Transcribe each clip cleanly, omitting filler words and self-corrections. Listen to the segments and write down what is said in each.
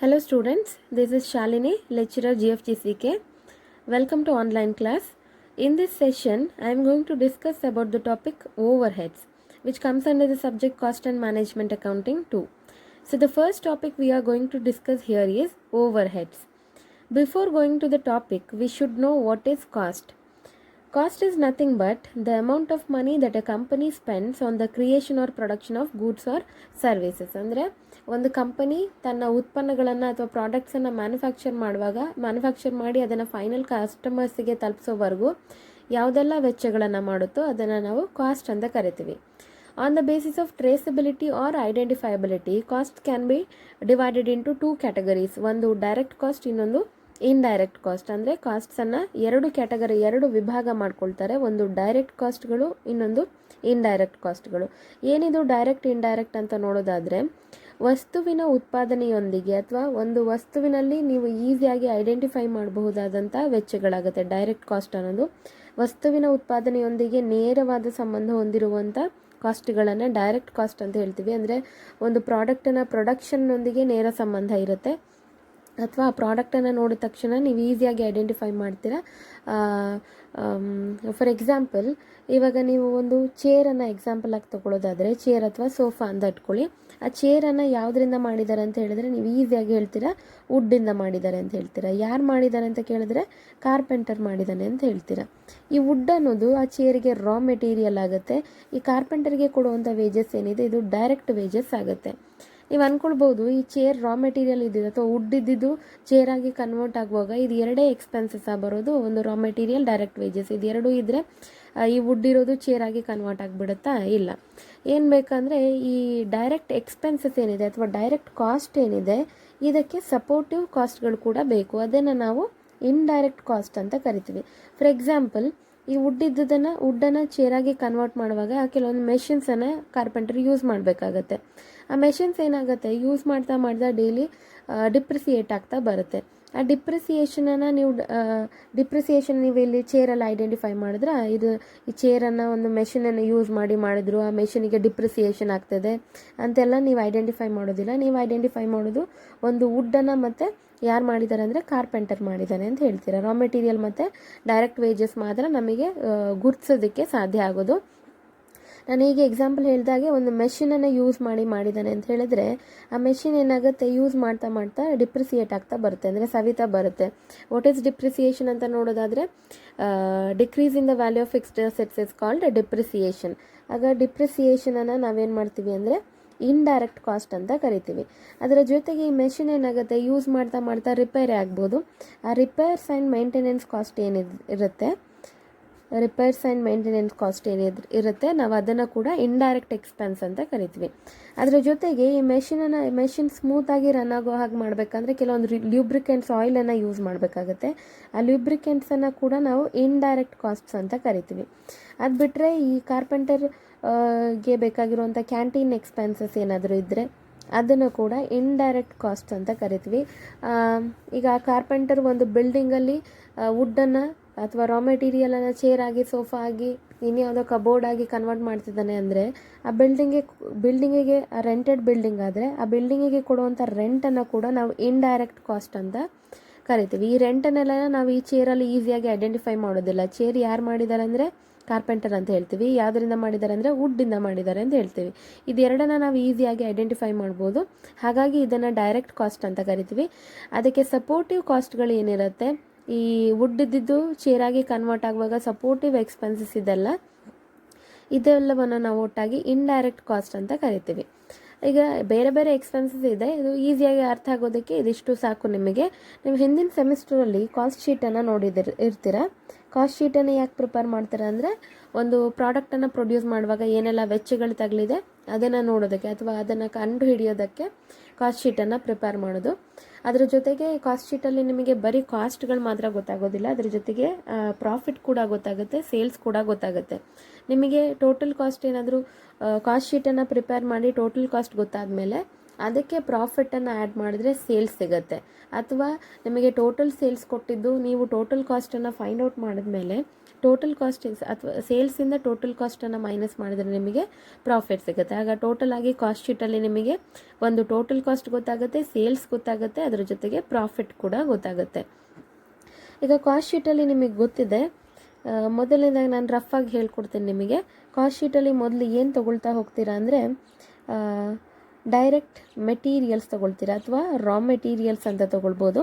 Hello students, this is Shalini, lecturer GFGCK. Welcome to online class. In this session, I am going to discuss about the topic overheads, which comes under the subject cost and management accounting 2. So the first topic we are going to discuss here is overheads. Before going to the topic, we should know what is cost. Cost is nothing but the amount of money that a company spends on the creation or production of goods or services. ಅಂದರೆ ಒಂದು company ತನ್ನ ಉತ್ಪನ್ನಗಳನ್ನು ಅಥವಾ ಪ್ರಾಡಕ್ಟ್ಸನ್ನು manufacture ಮಾಡಿ ಅದನ್ನು final ಕಸ್ಟಮರ್ಸಿಗೆ ತಲುಪಿಸೋವರೆಗೂ ಯಾವುದೆಲ್ಲ ವೆಚ್ಚಗಳನ್ನು ಮಾಡುತ್ತೋ ಅದನ್ನು ನಾವು ಕಾಸ್ಟ್ ಅಂತ ಕರಿತೀವಿ. On the basis of traceability or identifiability cost can be divided into 2 categories. ಒಂದು ಡೈರೆಕ್ಟ್ ಕಾಸ್ಟ್, ಇನ್ನೊಂದು ಇಂಡೈರೆಕ್ಟ್ ಕಾಸ್ಟ್. ಅಂದರೆ ಕಾಸ್ಟ್ಸನ್ನು ಎರಡು ವಿಭಾಗ ಮಾಡ್ಕೊಳ್ತಾರೆ. ಒಂದು ಡೈರೆಕ್ಟ್ ಕಾಸ್ಟ್ಗಳು, ಇನ್ನೊಂದು ಇಂಡೈರೆಕ್ಟ್ ಕಾಸ್ಟ್ಗಳು. ಏನಿದು ಡೈರೆಕ್ಟ್ ಇಂಡೈರೆಕ್ಟ್ ಅಂತ ನೋಡೋದಾದರೆ, ವಸ್ತುವಿನ ಉತ್ಪಾದನೆಯೊಂದಿಗೆ ಅಥವಾ ಒಂದು ವಸ್ತುವಿನಲ್ಲಿ ನೀವು ಈಸಿಯಾಗಿ ಐಡೆಂಟಿಫೈ ಮಾಡಬಹುದಾದಂಥ ವೆಚ್ಚಗಳಾಗುತ್ತೆ. ಡೈರೆಕ್ಟ್ ಕಾಸ್ಟ್ ಅನ್ನೋದು ವಸ್ತುವಿನ ಉತ್ಪಾದನೆಯೊಂದಿಗೆ ನೇರವಾದ ಸಂಬಂಧ ಹೊಂದಿರುವಂಥ ಕಾಸ್ಟ್ಗಳನ್ನು ಡೈರೆಕ್ಟ್ ಕಾಸ್ಟ್ ಅಂತ ಹೇಳ್ತೀವಿ. ಅಂದರೆ ಒಂದು ಪ್ರಾಡಕ್ಟನ್ನು ಪ್ರೊಡಕ್ಷನ್ನೊಂದಿಗೆ ನೇರ ಸಂಬಂಧ ಇರುತ್ತೆ, ಅಥವಾ ಆ ಪ್ರಾಡಕ್ಟನ್ನು ನೋಡಿದ ತಕ್ಷಣ ನೀವು ಈಸಿಯಾಗಿ ಐಡೆಂಟಿಫೈ ಮಾಡ್ತೀರಾ. ಫಾರ್ ಎಕ್ಸಾಂಪಲ್, ಇವಾಗ ನೀವು ಒಂದು ಚೇರನ್ನು ಎಕ್ಸಾಂಪಲ್ ಆಗಿ ತೊಗೊಳ್ಳೋದಾದರೆ, ಚೇರ್ ಅಥವಾ ಸೋಫಾ ಅಂತ ಇಟ್ಕೊಳ್ಳಿ. ಆ ಚೇರನ್ನು ಯಾವುದರಿಂದ ಮಾಡಿದ್ದಾರೆ ಅಂತ ಹೇಳಿದ್ರೆ ನೀವು ಈಸಿಯಾಗಿ ಹೇಳ್ತೀರಾ ವುಡ್ಡಿಂದ ಮಾಡಿದ್ದಾರೆ ಅಂತ ಹೇಳ್ತೀರಾ. ಯಾರು ಮಾಡಿದ್ದಾರೆ ಅಂತ ಕೇಳಿದ್ರೆ ಕಾರ್ಪೆಂಟರ್ ಮಾಡಿದ್ದಾನೆ ಅಂತ ಹೇಳ್ತೀರಾ. ಈ ವುಡ್ ಅನ್ನೋದು ಆ ಚೇರಿಗೆ ರಾ ಮೆಟೀರಿಯಲ್ ಆಗುತ್ತೆ. ಈ ಕಾರ್ಪೆಂಟರ್ಗೆ ಕೊಡುವಂಥ ವೇಜಸ್ ಏನಿದೆ ಇದು ಡೈರೆಕ್ಟ್ ವೇಜಸ್ ಆಗುತ್ತೆ. ನೀವು ಅಂದ್ಕೊಳ್ಬೋದು, ಈ ಚೇರ್ ರಾ ಮೆಟೀರಿಯಲ್ ಇದ್ದಿದ್ದು ಅಥವಾ ವುಡ್ ಇದ್ದಿದ್ದು ಚೇರಾಗಿ ಕನ್ವರ್ಟ್ ಆಗುವಾಗ ಇದು ಎರಡೇ ಎಕ್ಸ್ಪೆನ್ಸಸ್ ಬರೋದು. ಒಂದು ರಾ ಮೆಟೀರಿಯಲ್, ಡೈರೆಕ್ಟ್ ವೇಜಸ್, ಇದು ಎರಡೂ ಇದ್ದರೆ ಈ ವುಡ್ ಇರೋದು ಚೇರಾಗಿ ಕನ್ವರ್ಟ್ ಆಗಿಬಿಡುತ್ತಾ? ಇಲ್ಲ. ಏನು ಬೇಕಂದರೆ ಈ ಡೈರೆಕ್ಟ್ ಎಕ್ಸ್ಪೆನ್ಸಸ್ ಏನಿದೆ ಅಥವಾ ಡೈರೆಕ್ಟ್ ಕಾಸ್ಟ್ ಏನಿದೆ ಇದಕ್ಕೆ ಸಪೋರ್ಟಿವ್ ಕಾಸ್ಟ್ಗಳು ಕೂಡ ಬೇಕು. ಅದನ್ನು ನಾವು ಇಂಡೈರೆಕ್ಟ್ ಕಾಸ್ಟ್ ಅಂತ ಕರಿತೀವಿ. ಫಾರ್ ಎಕ್ಸಾಂಪಲ್, ಈ ವುಡ್ಡನ್ನು ಚೇರಾಗಿ ಕನ್ವರ್ಟ್ ಮಾಡುವಾಗ ಕೆಲವೊಂದು ಮೆಷಿನ್ಸನ್ನು ಕಾರ್ಪೆಂಟರ್ ಯೂಸ್ ಮಾಡಬೇಕಾಗತ್ತೆ. ಆ ಮೆಷಿನ್ಸ್ ಏನಾಗುತ್ತೆ, ಯೂಸ್ ಮಾಡ್ತಾ ಡೈಲಿ ಡಿಪ್ರಿಸಿಯೇಟ್ ಆಗ್ತಾ ಬರುತ್ತೆ. ಆ ಡಿಪ್ರಿಸಿಯೇಷನ್ ನೀವು ಇಲ್ಲಿ ಚೇರಲ್ಲಿ ಐಡೆಂಟಿಫೈ ಮಾಡಿದ್ರೆ, ಈ ಚೇರನ್ನು ಒಂದು ಮೆಷಿನನ್ನು ಯೂಸ್ ಮಾಡಿದ್ರು, ಆ ಮೆಷಿನಿಗೆ ಡಿಪ್ರಿಸಿಯೇಷನ್ ಆಗ್ತದೆ ಅಂತೆಲ್ಲ ನೀವು ಐಡೆಂಟಿಫೈ ಮಾಡೋದಿಲ್ಲ. ನೀವು ಐಡೆಂಟಿಫೈ ಮಾಡೋದು ಒಂದು ವುಡ್ಡನ್ನು ಮತ್ತು ಯಾರು ಮಾಡಿದ್ದಾರೆ ಅಂದರೆ ಕಾರ್ಪೆಂಟರ್ ಮಾಡಿದ್ದಾನೆ ಅಂತ ಹೇಳ್ತೀರಾ. ರಾ ಮೆಟೀರಿಯಲ್ ಮತ್ತು ಡೈರೆಕ್ಟ್ ವೇಜಸ್ ಮಾತ್ರ ನಮಗೆ ಗುರ್ತಿಸೋದಕ್ಕೆ ಸಾಧ್ಯ ಆಗೋದು. ನಾನು ಈಗ ಎಕ್ಸಾಂಪಲ್ ಹೇಳಿದಾಗೆ ಒಂದು ಮೆಷಿನನ್ನು ಯೂಸ್ ಮಾಡಿದ್ದಾನೆ ಅಂತ ಹೇಳಿದ್ರೆ, ಆ ಮೆಷಿನ್ ಏನಾಗುತ್ತೆ, ಯೂಸ್ ಮಾಡ್ತಾ ಡಿಪ್ರಿಸಿಯೇಟ್ ಆಗ್ತಾ ಬರುತ್ತೆ, ಅಂದರೆ ಸವಿತಾ ಬರುತ್ತೆ. ವಾಟ್ ಈಸ್ ಡಿಪ್ರಿಸಿಯೇಷನ್ ಅಂತ ನೋಡೋದಾದರೆ, decrease in the value of fixed assets is called depreciation. ಆಗ ಡಿಪ್ರಿಸಿಯೇಷನನ್ನು ನಾವೇನು ಮಾಡ್ತೀವಿ ಅಂದರೆ ಇಂಡೈರೆಕ್ಟ್ ಕಾಸ್ಟ್ ಅಂತ ಕರಿತೀವಿ. ಅದರ ಜೊತೆಗೆ ಈ ಮೆಷಿನ್ ಏನಾಗುತ್ತೆ, ಯೂಸ್ ಮಾಡ್ತಾ ರಿಪೇರಿ ಆಗ್ಬೋದು. ಆ ರಿಪೇರ್ಸ್ ಆ್ಯಂಡ್ ಮೇಂಟೆನೆನ್ಸ್ ಕಾಸ್ಟ್ ಏನಿರುತ್ತೆ, ನಾವು ಅದನ್ನು ಕೂಡ ಇಂಡೈರೆಕ್ಟ್ ಎಕ್ಸ್ಪೆನ್ಸ್ ಅಂತ ಕರಿತೀವಿ. ಅದರ ಜೊತೆಗೆ ಈ ಮೆಷಿನ್ ಸ್ಮೂತಾಗಿ ರನ್ ಆಗೋ ಹಾಗೆ ಮಾಡಬೇಕಂದ್ರೆ ಕೆಲವೊಂದು ಲ್ಯೂಬ್ರಿಕೆಂಟ್ಸ್ ಆಯಿಲನ್ನು ಯೂಸ್ ಮಾಡಬೇಕಾಗತ್ತೆ. ಆ ಲ್ಯೂಬ್ರಿಕೆಂಟ್ಸನ್ನು ಕೂಡ ನಾವು ಇಂಡೈರೆಕ್ಟ್ ಕಾಸ್ಟ್ಸ್ ಅಂತ ಕರಿತೀವಿ. ಅದು ಬಿಟ್ಟರೆ ಈ ಕಾರ್ಪೆಂಟರ್ಗೆ ಬೇಕಾಗಿರುವಂಥ ಕ್ಯಾಂಟೀನ್ ಎಕ್ಸ್ಪೆನ್ಸಸ್ ಏನಾದರೂ ಇದ್ದರೆ ಅದನ್ನು ಕೂಡ ಇಂಡೈರೆಕ್ಟ್ ಕಾಸ್ಟ್ ಅಂತ ಕರಿತೀವಿ. ಈಗ ಕಾರ್ಪೆಂಟರ್ ಒಂದು ಬಿಲ್ಡಿಂಗಲ್ಲಿ ವುಡ್ಡನ್ನು ಅಥವಾ ರಾ ಮೆಟೀರಿಯಲನ್ನು ಚೇರ್ ಆಗಿ, ಸೋಫಾ ಆಗಿ, ಇನ್ಯಾವುದೋ ಕಬೋರ್ಡ್ ಆಗಿ ಕನ್ವರ್ಟ್ ಮಾಡ್ತಿದ್ದಾನೆ ಅಂದರೆ ಆ ಬಿಲ್ಡಿಂಗಿಗೆ ರೆಂಟೆಡ್ ಬಿಲ್ಡಿಂಗ್ ಆದರೆ ಆ ಬಿಲ್ಡಿಂಗಿಗೆ ಕೊಡುವಂಥ ರೆಂಟನ್ನು ಕೂಡ ನಾವು ಇಂಡೈರೆಕ್ಟ್ ಕಾಸ್ಟ್ ಅಂತ ಕರಿತೀವಿ. ಈ ರೆಂಟನ್ನೆಲ್ಲ ನಾವು ಈ ಚೇರಲ್ಲಿ ಈಸಿಯಾಗಿ ಐಡೆಂಟಿಫೈ ಮಾಡೋದಿಲ್ಲ. ಚೇರ್ ಯಾರು ಮಾಡಿದ್ದಾರೆ ಅಂದರೆ ಕಾರ್ಪೆಂಟರ್ ಅಂತ ಹೇಳ್ತೀವಿ, ಯಾವುದರಿಂದ ಮಾಡಿದ್ದಾರೆ ಅಂದರೆ ವುಡ್ಡಿಂದ ಮಾಡಿದ್ದಾರೆ ಅಂತ ಹೇಳ್ತೀವಿ. ಇದೆರಡನ್ನು ನಾವು ಈಸಿಯಾಗಿ ಐಡೆಂಟಿಫೈ ಮಾಡ್ಬೋದು. ಹಾಗಾಗಿ ಇದನ್ನು ಡೈರೆಕ್ಟ್ ಕಾಸ್ಟ್ ಅಂತ ಕರಿತೀವಿ. ಅದಕ್ಕೆ ಸಪೋರ್ಟಿವ್ ಕಾಸ್ಟ್ಗಳು ಏನಿರುತ್ತೆ, ಈ ವುಡ್ ಇದ್ದಿದ್ದು ಚೇರಾಗಿ ಕನ್ವರ್ಟ್ ಆಗುವಾಗ ಸಪೋರ್ಟಿವ್ ಎಕ್ಸ್ಪೆನ್ಸಸ್ ಇದೆಲ್ಲವನ್ನು ನಾವು ಒಟ್ಟಾಗಿ ಇಂಡೈರೆಕ್ಟ್ ಕಾಸ್ಟ್ ಅಂತ ಕರಿತೀವಿ. ಈಗ ಬೇರೆ ಬೇರೆ ಎಕ್ಸ್ಪೆನ್ಸಸ್ ಇದೆ, ಇದು ಈಸಿಯಾಗಿ ಅರ್ಥ ಆಗೋದಕ್ಕೆ ಇದಿಷ್ಟು ಸಾಕು ನಿಮಗೆ. ನೀವು ಹಿಂದಿನ ಸೆಮಿಸ್ಟರಲ್ಲಿ ಕಾಸ್ಟ್ ಶೀಟನ್ನು ಇರ್ತೀರ. ಕಾಸ್ಟ್ ಶೀಟನ್ನು ಯಾಕೆ ಪ್ರಿಪೇರ್ ಮಾಡ್ತೀರಾ ಅಂದರೆ, ಒಂದು ಪ್ರಾಡಕ್ಟನ್ನು ಪ್ರೊಡ್ಯೂಸ್ ಮಾಡುವಾಗ ಏನೆಲ್ಲ ವೆಚ್ಚಗಳು ತಗಲಿದೆ ಅದನ್ನು ನೋಡೋದಕ್ಕೆ ಅಥವಾ ಅದನ್ನು ಕಂಡು ಹಿಡಿಯೋದಕ್ಕೆ ಕಾಸ್ಟ್ ಶೀಟನ್ನು ಪ್ರಿಪೇರ್ ಮಾಡೋದು. ಅದರ ಜೊತೆಗೆ ಕಾಸ್ಟ್ ಶೀಟಲ್ಲಿ ನಿಮಗೆ ಬರೀ ಕಾಸ್ಟ್ಗಳು ಮಾತ್ರ ಗೊತ್ತಾಗೋದಿಲ್ಲ, ಅದರ ಜೊತೆಗೆ ಪ್ರಾಫಿಟ್ ಕೂಡ ಗೊತ್ತಾಗುತ್ತೆ, ಸೇಲ್ಸ್ ಕೂಡ ಗೊತ್ತಾಗುತ್ತೆ. ನಿಮಗೆ ಟೋಟಲ್ ಕಾಸ್ಟ್ ಏನಾದರೂ ಕಾಸ್ಟ್ ಶೀಟನ್ನು ಪ್ರಿಪೇರ್ ಮಾಡಿ ಟೋಟಲ್ ಕಾಸ್ಟ್ ಗೊತ್ತಾದ ಮೇಲೆ ಅದಕ್ಕೆ ಪ್ರಾಫಿಟನ್ನು ಆ್ಯಡ್ ಮಾಡಿದ್ರೆ ಸೇಲ್ಸ್ ಸಿಗುತ್ತೆ. ಅಥವಾ ನಿಮಗೆ ಟೋಟಲ್ ಸೇಲ್ಸ್ ಕೊಟ್ಟಿದ್ದು ನೀವು ಟೋಟಲ್ ಕಾಸ್ಟನ್ನು ಫೈಂಡ್ ಔಟ್ ಮಾಡಿದ್ಮೇಲೆ ಟೋಟಲ್ ಕಾಸ್ಟ್ ಅಥವಾ ಸೇಲ್ಸಿಂದ ಟೋಟಲ್ ಕಾಸ್ಟನ್ನು ಮೈನಸ್ ಮಾಡಿದರೆ ನಿಮಗೆ ಪ್ರಾಫಿಟ್ ಸಿಗುತ್ತೆ. ಆಗ ಟೋಟಲ್ ಆಗಿ ಕಾಸ್ಟ್ ಶೀಟಲ್ಲಿ ನಿಮಗೆ ಒಂದು ಟೋಟಲ್ ಕಾಸ್ಟ್ ಗೊತ್ತಾಗುತ್ತೆ, ಸೇಲ್ಸ್ ಗೊತ್ತಾಗುತ್ತೆ, ಅದರ ಜೊತೆಗೆ ಪ್ರಾಫಿಟ್ ಕೂಡ ಗೊತ್ತಾಗುತ್ತೆ. ಈಗ ಕಾಸ್ಟ್ ಶೀಟಲ್ಲಿ ನಿಮಗೆ ಗೊತ್ತಿದೆ, ಮೊದಲನೇದಾಗಿ ನಾನು ರಫ್ ಆಗಿ ಹೇಳ್ಕೊಡ್ತೀನಿ ನಿಮಗೆ. ಕಾಸ್ಟ್ ಶೀಟಲ್ಲಿ ಮೊದಲು ಏನು ತೊಗೊಳ್ತಾ ಹೋಗ್ತೀರಾ ಅಂದರೆ ಡೈರೆಕ್ಟ್ ಮೆಟೀರಿಯಲ್ಸ್ ತೊಗೊಳ್ತೀರಾ ಅಥವಾ ರಾ ಮೆಟೀರಿಯಲ್ಸ್ ಅಂತ ತೊಗೊಳ್ಬೋದು.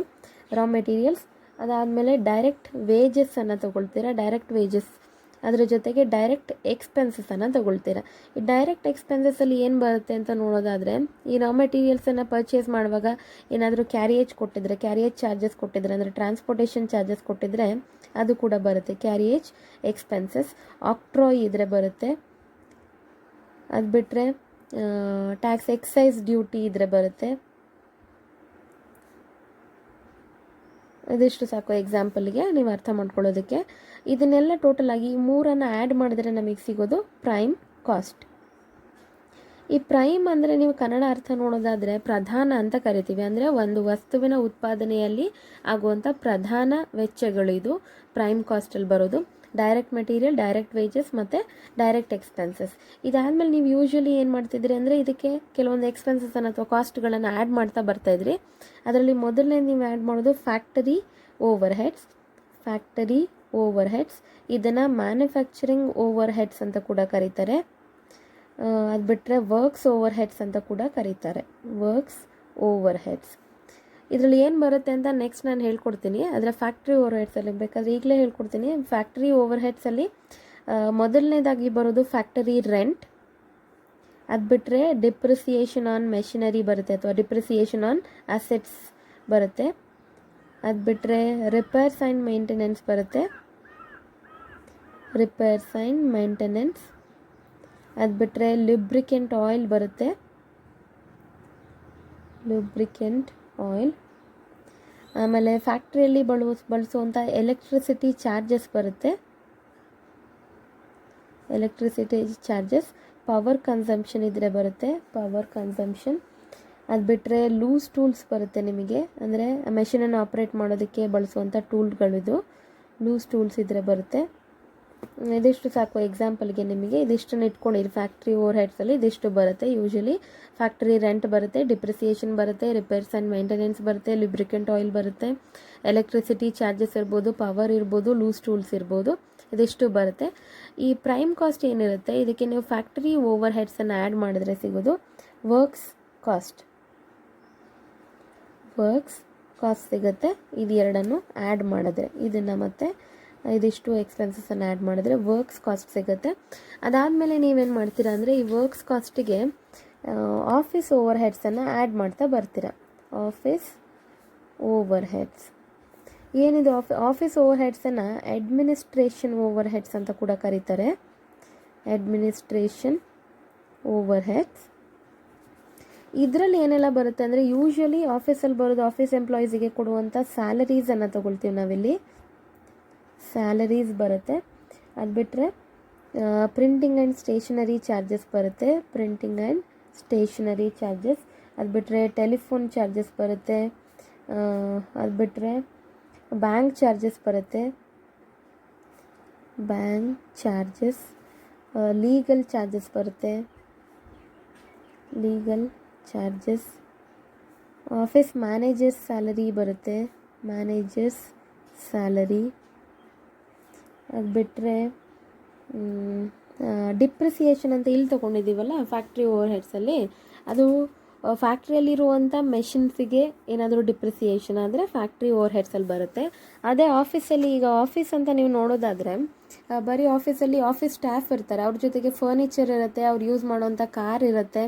ರಾ ಮೆಟೀರಿಯಲ್ಸ್ ಅದಾದಮೇಲೆ ಡೈರೆಕ್ಟ್ ವೇಜಸ್ಸನ್ನು ತೊಗೊಳ್ತೀರಾ, ಡೈರೆಕ್ಟ್ ವೇಜಸ್, ಅದರ ಜೊತೆಗೆ ಡೈರೆಕ್ಟ್ ಎಕ್ಸ್ಪೆನ್ಸಸನ್ನು ತೊಗೊಳ್ತೀರಾ. ಈ ಡೈರೆಕ್ಟ್ ಎಕ್ಸ್ಪೆನ್ಸಸ್ಸಲ್ಲಿ ಏನು ಬರುತ್ತೆ ಅಂತ ನೋಡೋದಾದರೆ, ಈ ರಾ ಮೆಟೀರಿಯಲ್ಸನ್ನು ಪರ್ಚೇಸ್ ಮಾಡುವಾಗ ಏನಾದರೂ ಕ್ಯಾರಿಯೇಜ್ ಕೊಟ್ಟಿದ್ರೆ, ಕ್ಯಾರಿಯೇಜ್ ಚಾರ್ಜಸ್ ಕೊಟ್ಟಿದ್ರೆ ಅಂದರೆ ಟ್ರಾನ್ಸ್ಪೋರ್ಟೇಷನ್ ಚಾರ್ಜಸ್ ಕೊಟ್ಟಿದ್ರೆ ಅದು ಕೂಡ ಬರುತ್ತೆ, ಕ್ಯಾರಿಯೇಜ್ ಎಕ್ಸ್ಪೆನ್ಸಸ್. ಆಕ್ಟ್ರಾಯ್ ಇದ್ರೆ ಬರುತ್ತೆ. ಅದು ಬಿಟ್ಟರೆ ಟ್ಯಾಕ್ಸ್ ಎಕ್ಸೈಸ್ ಡ್ಯೂಟಿ ಇದ್ರೆ ಬರುತ್ತೆ. ಇದಿಷ್ಟು ಸಾಕು ಎಕ್ಸಾಂಪಲ್ಗೆ ನೀವು ಅರ್ಥ ಮಾಡ್ಕೊಳ್ಳೋದಕ್ಕೆ. ಇದನ್ನೆಲ್ಲ ಟೋಟಲ್ ಆಗಿ ಈ ಮೂರನ್ನು ಆ್ಯಡ್ ಮಾಡಿದ್ರೆ ನಮಗೆ ಸಿಗೋದು ಪ್ರೈಮ್ ಕಾಸ್ಟ್. ಈ ಪ್ರೈಮ್ ಅಂದರೆ ನೀವು ಕನ್ನಡ ಅರ್ಥ ನೋಡೋದಾದರೆ ಪ್ರಧಾನ ಅಂತ ಕರಿತೀವಿ. ಅಂದರೆ ಒಂದು ವಸ್ತುವಿನ ಉತ್ಪಾದನೆಯಲ್ಲಿ ಆಗುವಂಥ ಪ್ರಧಾನ ವೆಚ್ಚಗಳು ಇದು ಪ್ರೈಮ್ ಕಾಸ್ಟಲ್ಲಿ ಬರೋದು. ಡೈರೆಕ್ಟ್ ಮೆಟೀರಿಯಲ್, ಡೈರೆಕ್ಟ್ ವೇಜಸ್ ಮತ್ತು ಡೈರೆಕ್ಟ್ ಎಕ್ಸ್ಪೆನ್ಸಸ್. ಇದಾದಮೇಲೆ ನೀವು ಯೂಶ್ವಲಿ ಏನು ಮಾಡ್ತಿದ್ರಿ ಅಂದರೆ ಇದಕ್ಕೆ ಕೆಲವೊಂದು ಎಕ್ಸ್ಪೆನ್ಸಸನ್ನು ಅಥವಾ ಕಾಸ್ಟ್ಗಳನ್ನು ಆ್ಯಡ್ ಮಾಡ್ತಾ ಬರ್ತಾಯಿದ್ರಿ. ಅದರಲ್ಲಿ ಮೊದಲನೇ ನೀವು ಆ್ಯಡ್ ಮಾಡೋದು factory over heads. Factory over heads ಇದನ್ನು ಮ್ಯಾನುಫ್ಯಾಕ್ಚರಿಂಗ್ ಓವರ್ ಹೆಡ್ಸ್ ಅಂತ ಕೂಡ ಕರೀತಾರೆ. ಅದು ಬಿಟ್ಟರೆ ವರ್ಕ್ಸ್ ಓವರ್ ಹೆಡ್ಸ್ ಅಂತ ಕೂಡ ಕರೀತಾರೆ. ವರ್ಕ್ಸ್ ಓವರ್ ಹೆಡ್ಸ್ ಇದರಲ್ಲಿ ಏನು ಬರುತ್ತೆ ಅಂತ ನೆಕ್ಸ್ಟ್ ನಾನು ಹೇಳ್ಕೊಡ್ತೀನಿ. ಅದರ ಫ್ಯಾಕ್ಟ್ರಿ ಓವರ್ ಹೆಡ್ಸಲ್ಲಿ ಬೇಕಾದರೆ ಈಗಲೇ ಹೇಳ್ಕೊಡ್ತೀನಿ. ಫ್ಯಾಕ್ಟ್ರಿ ಓವರ್ ಹೆಡ್ಸಲ್ಲಿ ಮೊದಲನೇದಾಗಿ ಬರೋದು ಫ್ಯಾಕ್ಟರಿ ರೆಂಟ್. ಅದು ಬಿಟ್ಟರೆ ಡಿಪ್ರಿಸಿಯೇಷನ್ ಆನ್ ಮೆಷಿನರಿ ಬರುತ್ತೆ ಅಥವಾ ಡಿಪ್ರಿಸಿಯೇಷನ್ ಆನ್ ಅಸೆಟ್ಸ್ ಬರುತ್ತೆ. ಅದು ಬಿಟ್ಟರೆ ರಿಪೇರ್ಸ್ ಆ್ಯಂಡ್ ಮೇಂಟೆನೆನ್ಸ್ ಬರುತ್ತೆ, ರಿಪೇರ್ಸ್ ಆ್ಯಂಡ್ ಮೇಂಟೆನೆನ್ಸ್. ಅದು ಬಿಟ್ಟರೆ ಲುಬ್ರಿಕೆಂಟ್ ಆಯಿಲ್ ಬರುತ್ತೆ, ಲುಬ್ರಿಕೆಂಟ್ ಆಯಿಲ್. ಆಮೇಲೆ ಫ್ಯಾಕ್ಟ್ರಿಯಲ್ಲಿ ಬಳಸುವಂಥ ಎಲೆಕ್ಟ್ರಿಸಿಟಿ ಚಾರ್ಜಸ್ ಬರುತ್ತೆ, ಎಲೆಕ್ಟ್ರಿಸಿಟಿ ಚಾರ್ಜಸ್. ಪವರ್ ಕನ್ಸಂಪ್ಷನ್ ಇದ್ದರೆ ಬರುತ್ತೆ, ಪವರ್ ಕನ್ಸಂಪ್ಷನ್. ಅದು ಬಿಟ್ಟರೆ ಲೂಸ್ ಟೂಲ್ಸ್ ಬರುತ್ತೆ ನಿಮಗೆ, ಅಂದರೆ ಮೆಷಿನನ್ನು ಆಪ್ರೇಟ್ ಮಾಡೋದಕ್ಕೆ ಬಳಸುವಂಥ ಟೂಲ್ಗಳಿದು, ಲೂಸ್ ಟೂಲ್ಸ್ ಇದ್ದರೆ ಬರುತ್ತೆ. ಇದಿಷ್ಟು ಸಾಕು ಎಕ್ಸಾಂಪಲ್ಗೆ ನಿಮಗೆ. ಇದಿಷ್ಟನ್ನು ಇಟ್ಕೊಂಡಿರಿ. ಫ್ಯಾಕ್ಟ್ರಿ ಓವರ್ ಹೆಡ್ಸಲ್ಲಿ ಇದಿಷ್ಟು ಬರುತ್ತೆ. ಯೂಶಲಿ ಫ್ಯಾಕ್ಟ್ರಿ ರೆಂಟ್ ಬರುತ್ತೆ, ಡಿಪ್ರಿಸಿಯೇಷನ್ ಬರುತ್ತೆ, ರಿಪೇರ್ಸ್ ಆ್ಯಂಡ್ ಮೇಂಟೆನೆನ್ಸ್ ಬರುತ್ತೆ, ಲುಬ್ರಿಕೆಂಟ್ ಆಯಿಲ್ ಬರುತ್ತೆ, ಎಲೆಕ್ಟ್ರಿಸಿಟಿ ಚಾರ್ಜಸ್ ಇರ್ಬೋದು, ಪವರ್ ಇರ್ಬೋದು, ಲೂಸ್ ಟೂಲ್ಸ್ ಇರ್ಬೋದು, ಇದಿಷ್ಟು ಬರುತ್ತೆ. ಈ ಪ್ರೈಮ್ ಕಾಸ್ಟ್ ಏನಿರುತ್ತೆ ಇದಕ್ಕೆ ನೀವು ಫ್ಯಾಕ್ಟ್ರಿ ಓವರ್ ಹೆಡ್ಸನ್ನು ಆ್ಯಡ್ ಮಾಡಿದ್ರೆ ಸಿಗೋದು ವರ್ಕ್ಸ್ ಕಾಸ್ಟ್. ವರ್ಕ್ಸ್ ಕಾಸ್ಟ್ ಸಿಗುತ್ತೆ. ಇದು ಎರಡನ್ನು ಆ್ಯಡ್ ಮಾಡಿದ್ರೆ, ಇದನ್ನು ಮತ್ತು ಇದಿಷ್ಟು ಎಕ್ಸ್ಪೆನ್ಸಸನ್ನು ಆ್ಯಡ್ ಮಾಡಿದ್ರೆ ವರ್ಕ್ಸ್ ಕಾಸ್ಟ್ ಸಿಗುತ್ತೆ. ಅದಾದಮೇಲೆ ನೀವೇನು ಮಾಡ್ತೀರಾ ಅಂದರೆ ಈ ವರ್ಕ್ಸ್ ಕಾಸ್ಟಿಗೆ ಆಫೀಸ್ ಓವರ್ ಹೆಡ್ಸನ್ನು ಆ್ಯಡ್ ಮಾಡ್ತಾ ಬರ್ತೀರಾ. ಆಫೀಸ್ ಓವರ್ ಹೆಡ್ಸ್ ಏನಿದು ಆಫೀಸ್ ಓವರ್ ಹೆಡ್ಸನ್ನು ಅಡ್ಮಿನಿಸ್ಟ್ರೇಷನ್ ಓವರ್ ಹೆಡ್ಸ್ ಅಂತ ಕೂಡ ಕರೀತಾರೆ. ಅಡ್ಮಿನಿಸ್ಟ್ರೇಷನ್ ಓವರ್ ಹೆಡ್ಸ್ ಇದರಲ್ಲಿ ಏನೆಲ್ಲ ಬರುತ್ತೆ ಅಂದರೆ ಯೂಶ್ವಲಿ ಆಫೀಸಲ್ಲಿ ಬರೋದು ಆಫೀಸ್ ಎಂಪ್ಲಾಯೀಸಿಗೆ ಕೊಡುವಂಥ ಸ್ಯಾಲರೀಸನ್ನು ತೊಗೊಳ್ತೀವಿ ನಾವಿಲ್ಲಿ, ಸ್ಯಾಲರೀಸ್ ಬರುತ್ತೆ. ಅದು ಬಿಟ್ಟರೆ ಪ್ರಿಂಟಿಂಗ್ ಆ್ಯಂಡ್ ಸ್ಟೇಷನರಿ ಚಾರ್ಜಸ್ ಬರುತ್ತೆ, ಪ್ರಿಂಟಿಂಗ್ ಆ್ಯಂಡ್ ಸ್ಟೇಷನರಿ ಚಾರ್ಜಸ್. ಅದು ಬಿಟ್ಟರೆ ಟೆಲಿಫೋನ್ ಚಾರ್ಜಸ್ ಬರುತ್ತೆ. ಅದು ಬಿಟ್ಟರೆ ಬ್ಯಾಂಕ್ ಚಾರ್ಜಸ್ ಬರುತ್ತೆ, ಬ್ಯಾಂಕ್ ಚಾರ್ಜಸ್. ಲೀಗಲ್ ಚಾರ್ಜಸ್ ಬರುತ್ತೆ, legal charges. Office managers salary ಬರುತ್ತೆ, ಮ್ಯಾನೇಜರ್ಸ್ ಸ್ಯಾಲರಿ. ಅದು ಬಿಟ್ಟರೆ ಡಿಪ್ರಿಸಿಯೇಷನ್ ಅಂತ ಇಲ್ಲಿ ತೊಗೊಂಡಿದ್ದೀವಲ್ಲ ಫ್ಯಾಕ್ಟ್ರಿ ಓವರ್ ಹೆಡ್ಸಲ್ಲಿ, ಅದು ಫ್ಯಾಕ್ಟ್ರಿಯಲ್ಲಿರುವಂಥ ಮೆಷಿನ್ಸಿಗೆ ಏನಾದರೂ ಡಿಪ್ರಿಸಿಯೇಷನ್ ಆದರೆ ಫ್ಯಾಕ್ಟ್ರಿ ಓವರ್ ಹೆಡ್ಸಲ್ಲಿ ಬರುತ್ತೆ. ಅದೇ ಆಫೀಸಲ್ಲಿ ಈಗ ಆಫೀಸ್ ಅಂತ ನೀವು ನೋಡೋದಾದರೆ ಬರೀ ಆಫೀಸಲ್ಲಿ ಆಫೀಸ್ ಸ್ಟಾಫ್ ಇರ್ತಾರೆ, ಅವ್ರ ಜೊತೆಗೆ ಫರ್ನಿಚರ್ ಇರುತ್ತೆ, ಅವ್ರು ಯೂಸ್ ಮಾಡೋವಂಥ ಕಾರ್ ಇರುತ್ತೆ,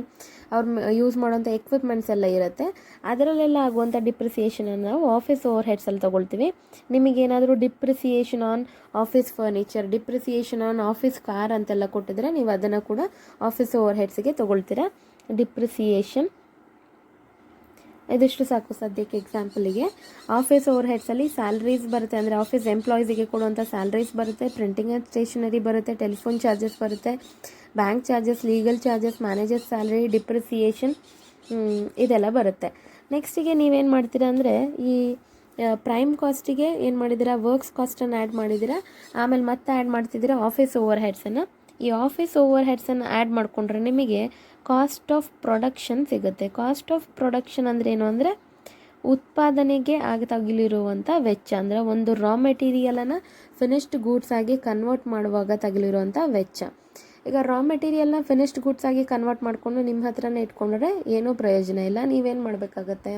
ಅವ್ರು ಯೂಸ್ ಮಾಡೋವಂಥ ಎಕ್ವಿಪ್ಮೆಂಟ್ಸ್ ಎಲ್ಲ ಇರುತ್ತೆ. ಅದರಲ್ಲೆಲ್ಲ ಆಗುವಂಥ ಡಿಪ್ರಿಸಿಯೇಷನನ್ನು ನಾವು ಆಫೀಸ್ ಓವರ್ ಹೆಡ್ಸಲ್ಲಿ ತೊಗೊಳ್ತೀವಿ. ನಿಮಗೇನಾದರೂ depreciation on office furniture, depreciation on office car ಅಂತೆಲ್ಲ ಕೊಟ್ಟಿದ್ರೆ ನೀವು ಅದನ್ನು ಕೂಡ ಆಫೀಸ್ ಓವರ್ ಹೆಡ್ಸಿಗೆ ತೊಗೊಳ್ತೀರಾ. ಡಿಪ್ರಿಸಿಯೇಷನ್ ಇದಿಷ್ಟು ಸಾಕು ಸದ್ಯಕ್ಕೆ ಎಕ್ಸಾಂಪಲಿಗೆ. ಆಫೀಸ್ ಓವರ್ ಹೆಡ್ಸಲ್ಲಿ ಸ್ಯಾಲ್ರೀಸ್ ಬರುತ್ತೆ, ಅಂದರೆ ಆಫೀಸ್ ಎಂಪ್ಲಾಯೀಸಿಗೆ ಕೊಡುವಂಥ ಸ್ಯಾಲ್ರೀಸ್ ಬರುತ್ತೆ, ಪ್ರಿಂಟಿಂಗ್ ಆ್ಯಂಡ್ ಸ್ಟೇಷನರಿ ಬರುತ್ತೆ, ಟೆಲಿಫೋನ್ ಚಾರ್ಜಸ್ ಬರುತ್ತೆ, bank charges, legal charges, manager salary, depreciation ಇದೆಲ್ಲ ಬರುತ್ತೆ. ನೆಕ್ಸ್ಟಿಗೆ ನೀವೇನು ಮಾಡ್ತೀರಾ ಅಂದರೆ ಈ ಪ್ರೈಮ್ ಕಾಸ್ಟಿಗೆ ಏನು ಮಾಡಿದ್ದೀರಾ, ವರ್ಕ್ಸ್ ಕಾಸ್ಟನ್ನು ಆ್ಯಡ್ ಮಾಡಿದ್ದೀರಾ, ಆಮೇಲೆ ಮತ್ತೆ ಆ್ಯಡ್ ಮಾಡ್ತಿದ್ದೀರಾ ಆಫೀಸ್ ಓವರ್ ಹೆಡ್ಸನ್ನು. ಈ ಆಫೀಸ್ ಓವರ್ ಹೆಡ್ಸನ್ನು ಆ್ಯಡ್ ಮಾಡಿಕೊಂಡ್ರೆ ನಿಮಗೆ ಕಾಸ್ಟ್ ಆಫ್ ಪ್ರೊಡಕ್ಷನ್ ಸಿಗುತ್ತೆ. ಕಾಸ್ಟ್ ಆಫ್ ಪ್ರೊಡಕ್ಷನ್ ಅಂದರೆ ಏನು ಅಂದರೆ ಉತ್ಪಾದನೆಗೆ ತಗಲಿರುವಂಥ ವೆಚ್ಚ, ಅಂದರೆ ಒಂದು ರಾ ಮೆಟೀರಿಯಲನ್ನು ಫಿನಿಶ್ಡ್ ಗೂಡ್ಸ್ ಆಗಿ ಕನ್ವರ್ಟ್ ಮಾಡುವಾಗ ತಗಲಿರುವಂಥ ವೆಚ್ಚ. ಈಗ ರಾ ಮೆಟೀರಿಯಲ್ನ ಫಿನಿಶ್ಡ್ ಗೂಡ್ಸ್ ಆಗಿ ಕನ್ವರ್ಟ್ ಮಾಡಿಕೊಂಡು ನಿಮ್ಮ ಹತ್ರನೇ ಇಟ್ಕೊಂಡ್ರೆ ಏನೂ ಪ್ರಯೋಜನ ಇಲ್ಲ. ನೀವೇನು ಮಾಡಬೇಕಾಗತ್ತೆ,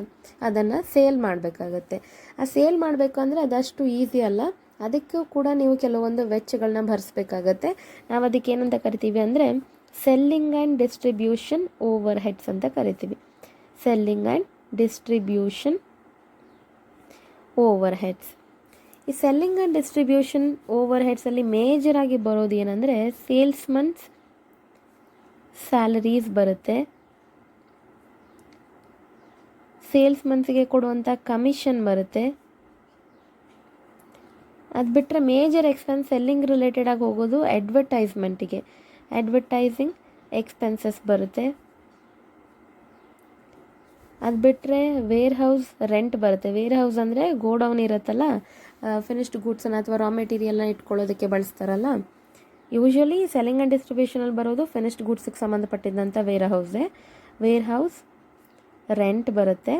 ಅದನ್ನು ಸೇಲ್ ಮಾಡಬೇಕಾಗತ್ತೆ. ಆ ಸೇಲ್ ಮಾಡಬೇಕು ಅಂದರೆ ಅದಷ್ಟು ಈಸಿ ಅಲ್ಲ, ಅದಕ್ಕೂ ಕೂಡ ನೀವು ಕೆಲವೊಂದು ವೆಚ್ಚಗಳನ್ನ ಭರಿಸ್ಬೇಕಾಗತ್ತೆ. ನಾವು ಅದಕ್ಕೆ ಏನಂತ ಕರಿತೀವಿ ಅಂದರೆ selling and distribution overheads ಅಂತ ಕರಿತೀವಿ. Selling and distribution over heads. ಈ ಸೆಲ್ಲಿಂಗ್ ಆ್ಯಂಡ್ ಡಿಸ್ಟ್ರಿಬ್ಯೂಷನ್ ಓವರ್ ಹೆಡ್ಸಲ್ಲಿ ಮೇಜರಾಗಿ ಬರೋದು ಏನಂದರೆ ಸೇಲ್ಸ್ಮನ್ಸ್ ಸ್ಯಾಲರೀಸ್ ಬರುತ್ತೆ, ಸೇಲ್ಸ್ಮನ್ಸ್ಗೆ ಕೊಡುವಂಥ ಕಮಿಷನ್ ಬರುತ್ತೆ. ಅದು ಬಿಟ್ಟರೆ ಮೇಜರ್ ಎಕ್ಸ್ಪೆನ್ಸ್ ಸೆಲ್ಲಿಂಗ್ ರಿಲೇಟೆಡ್ ಆಗಿ ಹೋಗೋದು ಅಡ್ವರ್ಟೈಸ್ಮೆಂಟಿಗೆ, ಅಡ್ವರ್ಟೈಸಿಂಗ್ ಎಕ್ಸ್ಪೆನ್ಸಸ್ ಬರುತ್ತೆ. ಅದು ಬಿಟ್ಟರೆ ವೇರ್ ಹೌಸ್ ರೆಂಟ್ ಬರುತ್ತೆ. ವೇರ್ ಹೌಸ್ ಅಂದರೆ ಗೋಡೌನ್ ಇರುತ್ತಲ್ಲ, ಫಿನಿಶ್ಡ್ ಗೂಡ್ಸನ್ನು ಅಥವಾ ರಾ ಮೆಟೀರಿಯಲ್ನ ಇಟ್ಕೊಳ್ಳೋದಕ್ಕೆ ಬಳಸ್ತಾರಲ್ಲ. ಯೂಶ್ವಲಿ ಸೆಲ್ಲಿಂಗ್ ಆ್ಯಂಡ್ ಡಿಸ್ಟ್ರಿಬ್ಯೂಷನಲ್ಲಿ ಬರೋದು ಫಿನಿಶ್ಡ್ ಗೂಡ್ಸಿಗೆ ಸಂಬಂಧಪಟ್ಟಿದ್ದಂಥ ವೇರ್ ಹೌಸೇ. ವೇರ್ ಹೌಸ್ ರೆಂಟ್ ಬರುತ್ತೆ.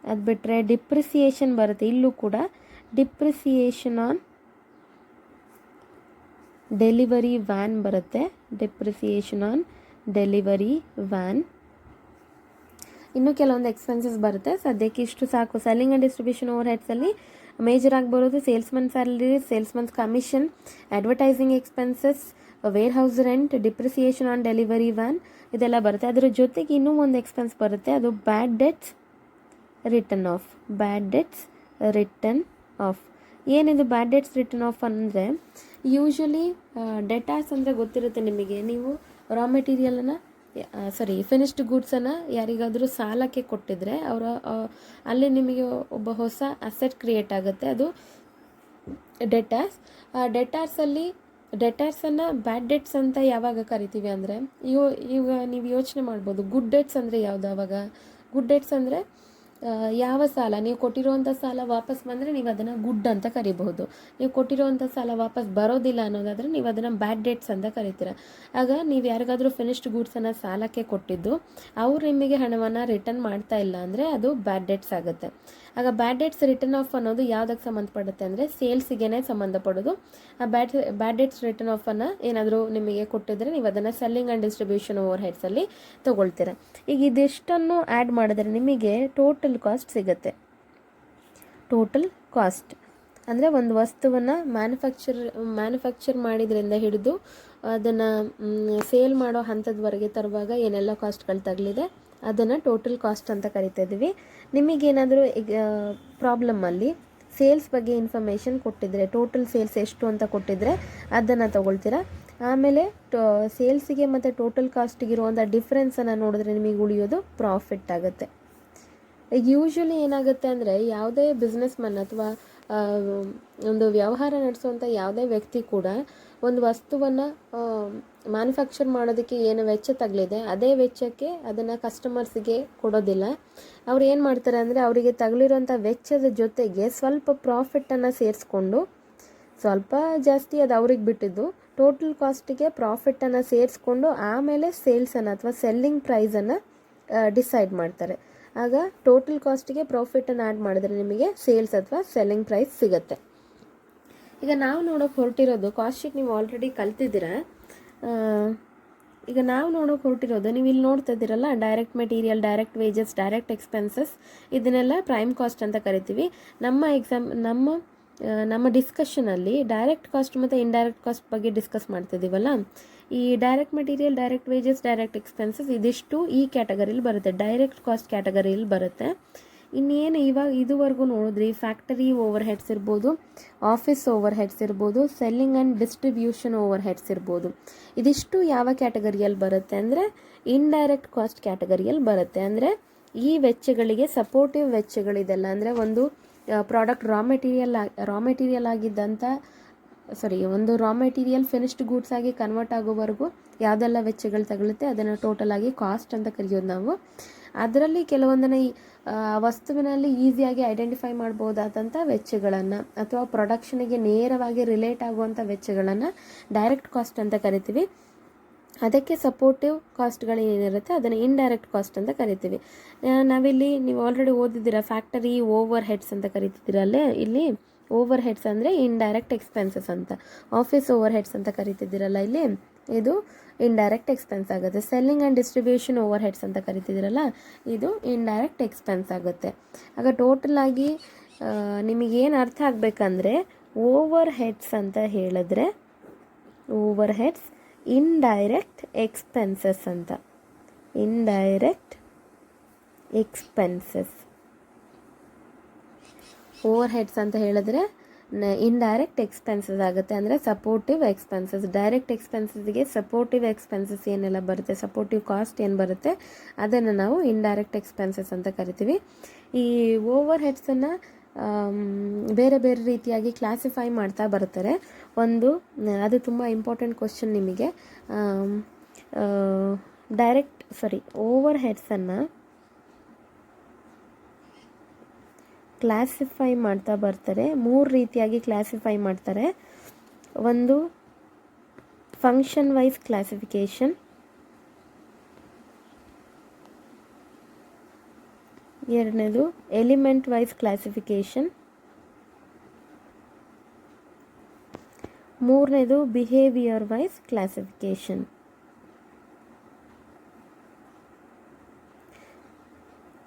ಅದು ಬಿಟ್ಟರೆ ಡಿಪ್ರಿಸಿಯೇಷನ್ ಬರುತ್ತೆ. ಇಲ್ಲೂ ಕೂಡ ಡಿಪ್ರಿಸಿಯೇಷನ್ ಆನ್ ಡೆಲಿವರಿ ವ್ಯಾನ್ ಬರುತ್ತೆ. Depreciation on delivery van. ಇನ್ನೂ ಕೆಲವೊಂದು ಎಕ್ಸ್ಪೆನ್ಸಸ್ ಬರುತ್ತೆ. ಸದ್ಯಕ್ಕೆ ಇಷ್ಟು ಸಾಕು. ಸೆಲ್ಲಿಂಗ್ ಆ್ಯಂಡ್ ಡಿಸ್ಟ್ರಿಬ್ಯೂಷನ್ ಓವರ್ ಹೆಡ್ಸಲ್ಲಿ ಮೇಜರಾಗಿ ಬರೋದು salesman salary, salesman's commission, advertising expenses, wear house rent, depreciation on delivery van, ಇದೆಲ್ಲ ಬರುತ್ತೆ. ಅದರ ಜೊತೆಗೆ ಇನ್ನೂ ಒಂದು ಎಕ್ಸ್ಪೆನ್ಸ್ ಬರುತ್ತೆ, ಅದು ಬ್ಯಾಡ್ debts return of. Bad debts return of. ಏನಿದು ಬ್ಯಾಡ್ ಡೆಟ್ಸ್ ರಿಟರ್ನ್ ಆಫ್ ಅಂದರೆ ಯೂಶ್ವಲಿ ಡೆಟಾಸ್ ಅಂದರೆ ಗೊತ್ತಿರುತ್ತೆ ನಿಮಗೆ. ನೀವು ರಾ ಮೆಟೀರಿಯಲನ್ನು ಫಿನಿಶ್ಡ್ ಗೂಡ್ಸನ್ನು ಯಾರಿಗಾದರೂ ಸಾಲಕ್ಕೆ ಕೊಟ್ಟಿದ್ರೆ ಅಲ್ಲಿ ನಿಮಗೆ ಒಬ್ಬ ಹೊಸ ಅಸೆಟ್ ಕ್ರಿಯೇಟ್ ಆಗುತ್ತೆ, ಅದು ಡೆಟಾರ್ಸ್. ಆ ಡೆಟಾರ್ಸನ್ನು ಬ್ಯಾಡ್ ಡೆಟ್ಸ್ ಅಂತ ಯಾವಾಗ ಕರಿತೀವಿ ಅಂದರೆ ಈಗ ನೀವು ಯೋಚನೆ ಮಾಡ್ಬೋದು, ಗುಡ್ ಡೆಟ್ಸ್ ಅಂದರೆ ಯಾವುದು? ಆವಾಗ ಗುಡ್ ಡೆಟ್ಸ್ ಅಂದರೆ ಯಾವ ಸಾಲ, ನೀವು ಕೊಟ್ಟಿರುವಂಥ ಸಾಲ ವಾಪಸ್ ಬಂದರೆ ನೀವು ಅದನ್ನು ಗುಡ್ ಅಂತ ಕರಿಬಹುದು. ನೀವು ಕೊಟ್ಟಿರುವಂಥ ಸಾಲ ವಾಪಸ್ ಬರೋದಿಲ್ಲ ಅನ್ನೋದಾದರೆ ನೀವು ಅದನ್ನು ಬ್ಯಾಡ್ ಡೆಟ್ಸ್ ಅಂತ ಕರಿತೀರ. ಆಗ ನೀವು ಯಾರಿಗಾದರೂ ಫಿನಿಶ್ಡ್ ಗೂಡ್ಸನ್ನು ಸಾಲಕ್ಕೆ ಕೊಟ್ಟಿದ್ದು ಅವ್ರು ನಿಮಗೆ ಹಣವನ್ನು ರಿಟರ್ನ್ ಮಾಡ್ತಾ ಇಲ್ಲ ಅಂದರೆ ಅದು ಬ್ಯಾಡ್ ಡೆಟ್ಸ್ ಆಗುತ್ತೆ. ಆಗ ಬ್ಯಾಡ್ ಡೆಟ್ಸ್ ರಿಟರ್ನ್ ಆಫ್ ಅನ್ನೋದು ಯಾವುದಕ್ಕೆ ಸಂಬಂಧಪಡುತ್ತೆ ಅಂದರೆ ಸೇಲ್ಸಿಗೆ ಸಂಬಂಧಪಡೋದು. ಆ ಬ್ಯಾಡ್ ಡೆಟ್ಸ್ ರಿಟರ್ನ್ ಆಫನ್ನು ಏನಾದರೂ ನಿಮಗೆ ಕೊಟ್ಟಿದ್ರೆ ನೀವು ಅದನ್ನು ಸೆಲ್ಲಿಂಗ್ ಆ್ಯಂಡ್ ಡಿಸ್ಟ್ರಿಬ್ಯೂಷನ್ ಓವರ್ ಹೆಡ್ಸಲ್ಲಿ ತೊಗೊಳ್ತೀರ. ಈಗ ಇದಿಷ್ಟನ್ನು ಆ್ಯಡ್ ಮಾಡಿದ್ರೆ ನಿಮಗೆ ಟೋಟಲ್ ಕಾಸ್ಟ್ ಸಿಗುತ್ತೆ. ಟೋಟಲ್ ಕಾಸ್ಟ್ ಅಂದರೆ ಒಂದು ವಸ್ತುವನ್ನು ಮ್ಯಾನುಫ್ಯಾಕ್ಚರ್ ಮಾಡಿದ್ರಿಂದ ಹಿಡಿದು ಅದನ್ನು ಸೇಲ್ ಮಾಡೋ ಹಂತದವರೆಗೆ ತರುವಾಗ ಏನೆಲ್ಲ ಕಾಸ್ಟ್ಗಳು ತಗಲಿದೆ ಅದನ್ನು ಟೋಟಲ್ ಕಾಸ್ಟ್ ಅಂತ ಕರಿತಾ ಇದ್ದೀವಿ. ನಿಮಗೇನಾದರೂ ಪ್ರಾಬ್ಲಮ್ಮಲ್ಲಿ ಸೇಲ್ಸ್ ಬಗ್ಗೆ ಇನ್ಫಾರ್ಮೇಷನ್ ಕೊಟ್ಟಿದ್ರೆ, ಟೋಟಲ್ ಸೇಲ್ಸ್ ಎಷ್ಟು ಅಂತ ಕೊಟ್ಟಿದ್ರೆ ಅದನ್ನು ತೊಗೊಳ್ತೀರಾ. ಆಮೇಲೆ ಸೇಲ್ಸಿಗೆ ಮತ್ತು ಟೋಟಲ್ ಕಾಸ್ಟಿಗೆ ಇರುವಂಥ ಡಿಫ್ರೆನ್ಸನ್ನು ನೋಡಿದ್ರೆ ನಿಮಗೆ ಉಳಿಯೋದು ಪ್ರಾಫಿಟ್ ಆಗುತ್ತೆ. ಈಗ ಯೂಶ್ವಲಿ ಏನಾಗುತ್ತೆ ಅಂದರೆ ಯಾವುದೇ ಬಿಸ್ನೆಸ್ ಮನ್ ಅಥವಾ ಒಂದು ವ್ಯವಹಾರ ನಡೆಸುವಂಥ ಯಾವುದೇ ವ್ಯಕ್ತಿ ಕೂಡ ಒಂದು ವಸ್ತುವನ್ನು ಮ್ಯಾನುಫ್ಯಾಕ್ಚರ್ ಮಾಡೋದಕ್ಕೆ ಏನು ವೆಚ್ಚ ತಗಲಿದೆ ಅದೇ ವೆಚ್ಚಕ್ಕೆ ಅದನ್ನು ಕಸ್ಟಮರ್ಸಿಗೆ ಕೊಡೋದಿಲ್ಲ. ಅವ್ರು ಏನು ಮಾಡ್ತಾರೆ ಅಂದರೆ ಅವರಿಗೆ ತಗಲಿರೋಂಥ ವೆಚ್ಚದ ಜೊತೆಗೆ ಸ್ವಲ್ಪ ಪ್ರಾಫಿಟನ್ನು ಸೇರಿಸ್ಕೊಂಡು, ಸ್ವಲ್ಪ ಜಾಸ್ತಿ ಅದು ಅವ್ರಿಗೆ ಬಿಟ್ಟಿದ್ದು, ಟೋಟಲ್ ಕಾಸ್ಟಿಗೆ ಪ್ರಾಫಿಟನ್ನು ಸೇರಿಸ್ಕೊಂಡು ಆಮೇಲೆ ಸೇಲ್ಸನ್ನು ಅಥವಾ ಸೆಲ್ಲಿಂಗ್ ಪ್ರೈಸನ್ನು ಡಿಸೈಡ್ ಮಾಡ್ತಾರೆ. ಆಗ ಟೋಟಲ್ ಕಾಸ್ಟಿಗೆ ಪ್ರಾಫಿಟನ್ನು ಆ್ಯಡ್ ಮಾಡಿದ್ರೆ ನಿಮಗೆ ಸೇಲ್ಸ್ ಅಥವಾ ಸೆಲ್ಲಿಂಗ್ ಪ್ರೈಸ್ ಸಿಗುತ್ತೆ. ಈಗ ನಾವು ನೋಡೋಕೆ ಹೊರಟಿರೋದು ಕಾಸ್ಟ್ ಶೀಟ್ ನೀವು ಆಲ್ರೆಡಿ ಕಲ್ತಿದ್ದೀರಾ. ಈಗ ನಾವು ನೋಡೋಕೆ ಹೊರಟಿರೋದು ನೀವು ಇಲ್ಲಿ ನೋಡ್ತಾ ಇದ್ದೀರಲ್ಲ, direct material, direct wages, direct expenses, ಇದನ್ನೆಲ್ಲ ಪ್ರೈಮ್ ಕಾಸ್ಟ್ ಅಂತ ಕರಿತೀವಿ. ನಮ್ಮ ಡಿಸ್ಕಷನಲ್ಲಿ ಡೈರೆಕ್ಟ್ ಕಾಸ್ಟ್ ಮತ್ತು ಇಂಡೈರೆಕ್ಟ್ ಕಾಸ್ಟ್ ಬಗ್ಗೆ ಡಿಸ್ಕಸ್ ಮಾಡ್ತಿದ್ದೀವಲ್ಲ, ಈ direct material, direct wages, direct expenses ಇದಿಷ್ಟು ಈ ಕ್ಯಾಟಗರಿಲಿ ಬರುತ್ತೆ, ಡೈರೆಕ್ಟ್ ಕಾಸ್ಟ್ ಕ್ಯಾಟಗರಿಯಲ್ಲಿ ಬರುತ್ತೆ. ಇನ್ನೇನು ಇದುವರೆಗೂ ನೋಡಿದ್ರಿ, ಫ್ಯಾಕ್ಟರಿ ಓವರ್ ಹೆಡ್ಸ್ ಇರ್ಬೋದು, ಆಫೀಸ್ ಓವರ್ ಹೆಡ್ಸ್ ಇರ್ಬೋದು, selling and distribution over heads ಇರ್ಬೋದು. ಇದಿಷ್ಟು ಯಾವ ಕ್ಯಾಟಗರಿಯಲ್ಲಿ ಬರುತ್ತೆ ಅಂದರೆ ಇಂಡೈರೆಕ್ಟ್ ಕಾಸ್ಟ್ ಕ್ಯಾಟಗರಿಯಲ್ಲಿ ಬರುತ್ತೆ. ಅಂದರೆ ಈ ವೆಚ್ಚಗಳಿಗೆ ಸಪೋರ್ಟಿವ್ ವೆಚ್ಚಗಳಿದೆಲ್ಲ, ಅಂದರೆ ಒಂದು ಪ್ರಾಡಕ್ಟ್ ರಾ ಮೆಟೀರಿಯಲ್ ಆಗಿದ್ದಂಥ ಒಂದು ರಾ ಮೆಟೀರಿಯಲ್ ಫಿನಿಶ್ಡ್ ಗೂಡ್ಸ್ ಆಗಿ ಕನ್ವರ್ಟ್ ಆಗೋವರೆಗೂ ಯಾವುದೆಲ್ಲ ವೆಚ್ಚಗಳು ತಗೊಳುತ್ತೆ ಅದನ್ನು ಟೋಟಲ್ ಆಗಿ ಕಾಸ್ಟ್ ಅಂತ ಕರೆಯೋದು ನಾವು. ಅದರಲ್ಲಿ ಕೆಲವೊಂದನ್ನು ವಸ್ತುವಿನಲ್ಲಿ ಈಸಿಯಾಗಿ ಐಡೆಂಟಿಫೈ ಮಾಡ್ಬೋದಾದಂಥ ವೆಚ್ಚಗಳನ್ನು ಅಥವಾ ಪ್ರೊಡಕ್ಷನ್ಗೆ ನೇರವಾಗಿ ರಿಲೇಟ್ ಆಗುವಂಥ ವೆಚ್ಚಗಳನ್ನು ಡೈರೆಕ್ಟ್ ಕಾಸ್ಟ್ ಅಂತ ಕರಿತೀವಿ. ಅದಕ್ಕೆ ಸಪೋರ್ಟಿವ್ ಕಾಸ್ಟ್ಗಳು ಏನಿರುತ್ತೆ ಅದನ್ನು ಇಂಡೈರೆಕ್ಟ್ ಕಾಸ್ಟ್ ಅಂತ ಕರಿತೀವಿ. ನಾವಿಲ್ಲಿ ನೀವು ಆಲ್ರೆಡಿ ಓದಿದ್ದೀರ ಫ್ಯಾಕ್ಟರಿ ಓವರ್ ಹೆಡ್ಸ್ ಅಂತ ಕರಿತಿದ್ದೀರಲ್ಲೇ, ಇಲ್ಲಿ ಓವರ್ ಹೆಡ್ಸ್ ಅಂದರೆ ಇಂಡೈರೆಕ್ಟ್ ಎಕ್ಸ್ಪೆನ್ಸಸ್ ಅಂತ, ಆಫೀಸ್ ಓವರ್ ಹೆಡ್ಸ್ ಅಂತ ಕರಿತಿದ್ದೀರಲ್ಲ ಇಲ್ಲಿ, ಇದು ಇಂಡೈರೆಕ್ಟ್ ಎಕ್ಸ್ಪೆನ್ಸ್ ಆಗುತ್ತೆ. Selling and distribution overheads ಅಂತ ಕರಿತಿದ್ದೀರಲ್ಲ, ಇದು ಇಂಡೈರೆಕ್ಟ್ ಎಕ್ಸ್ಪೆನ್ಸ್ ಆಗುತ್ತೆ. ಆಗ ಟೋಟಲ್ ಆಗಿ ನಿಮಗೇನು ಅರ್ಥ ಆಗಬೇಕಂದ್ರೆ ಓವರ್ ಹೆಡ್ಸ್ ಅಂತ ಹೇಳಿದ್ರೆ ಓವರ್ ಹೆಡ್ಸ್ ಇಂಡೈರೆಕ್ಟ್ ಎಕ್ಸ್ಪೆನ್ಸಸ್ ಅಂತ, ಇಂಡೈರೆಕ್ಟ್ ಎಕ್ಸ್ಪೆನ್ಸಸ್. ಓವರ್ ಹೆಡ್ಸ್ ಅಂತ ಹೇಳಿದ್ರೆ ಇಂಡೈರೆಕ್ಟ್ ಎಕ್ಸ್ಪೆನ್ಸಸ್ ಆಗುತ್ತೆ, ಅಂದರೆ ಸಪೋರ್ಟಿವ್ ಎಕ್ಸ್ಪೆನ್ಸಸ್. ಡೈರೆಕ್ಟ್ ಎಕ್ಸ್ಪೆನ್ಸಸ್ಗೆ ಸಪೋರ್ಟಿವ್ ಎಕ್ಸ್ಪೆನ್ಸಸ್ ಏನೆಲ್ಲ ಬರುತ್ತೆ, ಸಪೋರ್ಟಿವ್ ಕಾಸ್ಟ್ ಏನು ಬರುತ್ತೆ ಅದನ್ನು ನಾವು ಇಂಡೈರೆಕ್ಟ್ ಎಕ್ಸ್ಪೆನ್ಸಸ್ ಅಂತ ಕರಿತೀವಿ. ಈ ಓವರ್ ಹೆಡ್ಸನ್ನು ಬೇರೆ ಬೇರೆ ರೀತಿಯಾಗಿ ಕ್ಲಾಸಿಫೈ ಮಾಡ್ತಾ ಬರ್ತಾರೆ. ಒಂದು ಅದು ತುಂಬ ಇಂಪಾರ್ಟೆಂಟ್ ಕ್ವಶನ್ ನಿಮಗೆ. ಓವರ್ ಹೆಡ್ಸನ್ನು ಕ್ಲಾಸಿಫೈ ಮಾಡ್ತಾ ಬರ್ತಾರೆ, 3 ರೀತಿಯಾಗಿ ಕ್ಲಾಸಿಫೈ ಮಾಡ್ತಾರೆ. ಒಂದು ಫಂಕ್ಷನ್ ವೈಸ್ ಕ್ಲಾಸಿಫಿಕೇಷನ್, ಎರಡನೇದು ಎಲಿಮೆಂಟ್ ವೈಸ್ ಕ್ಲಾಸಿಫಿಕೇಷನ್, ಮೂರನೇದು ಬಿಹೇವಿಯರ್ ವೈಸ್ ಕ್ಲಾಸಿಫಿಕೇಷನ್.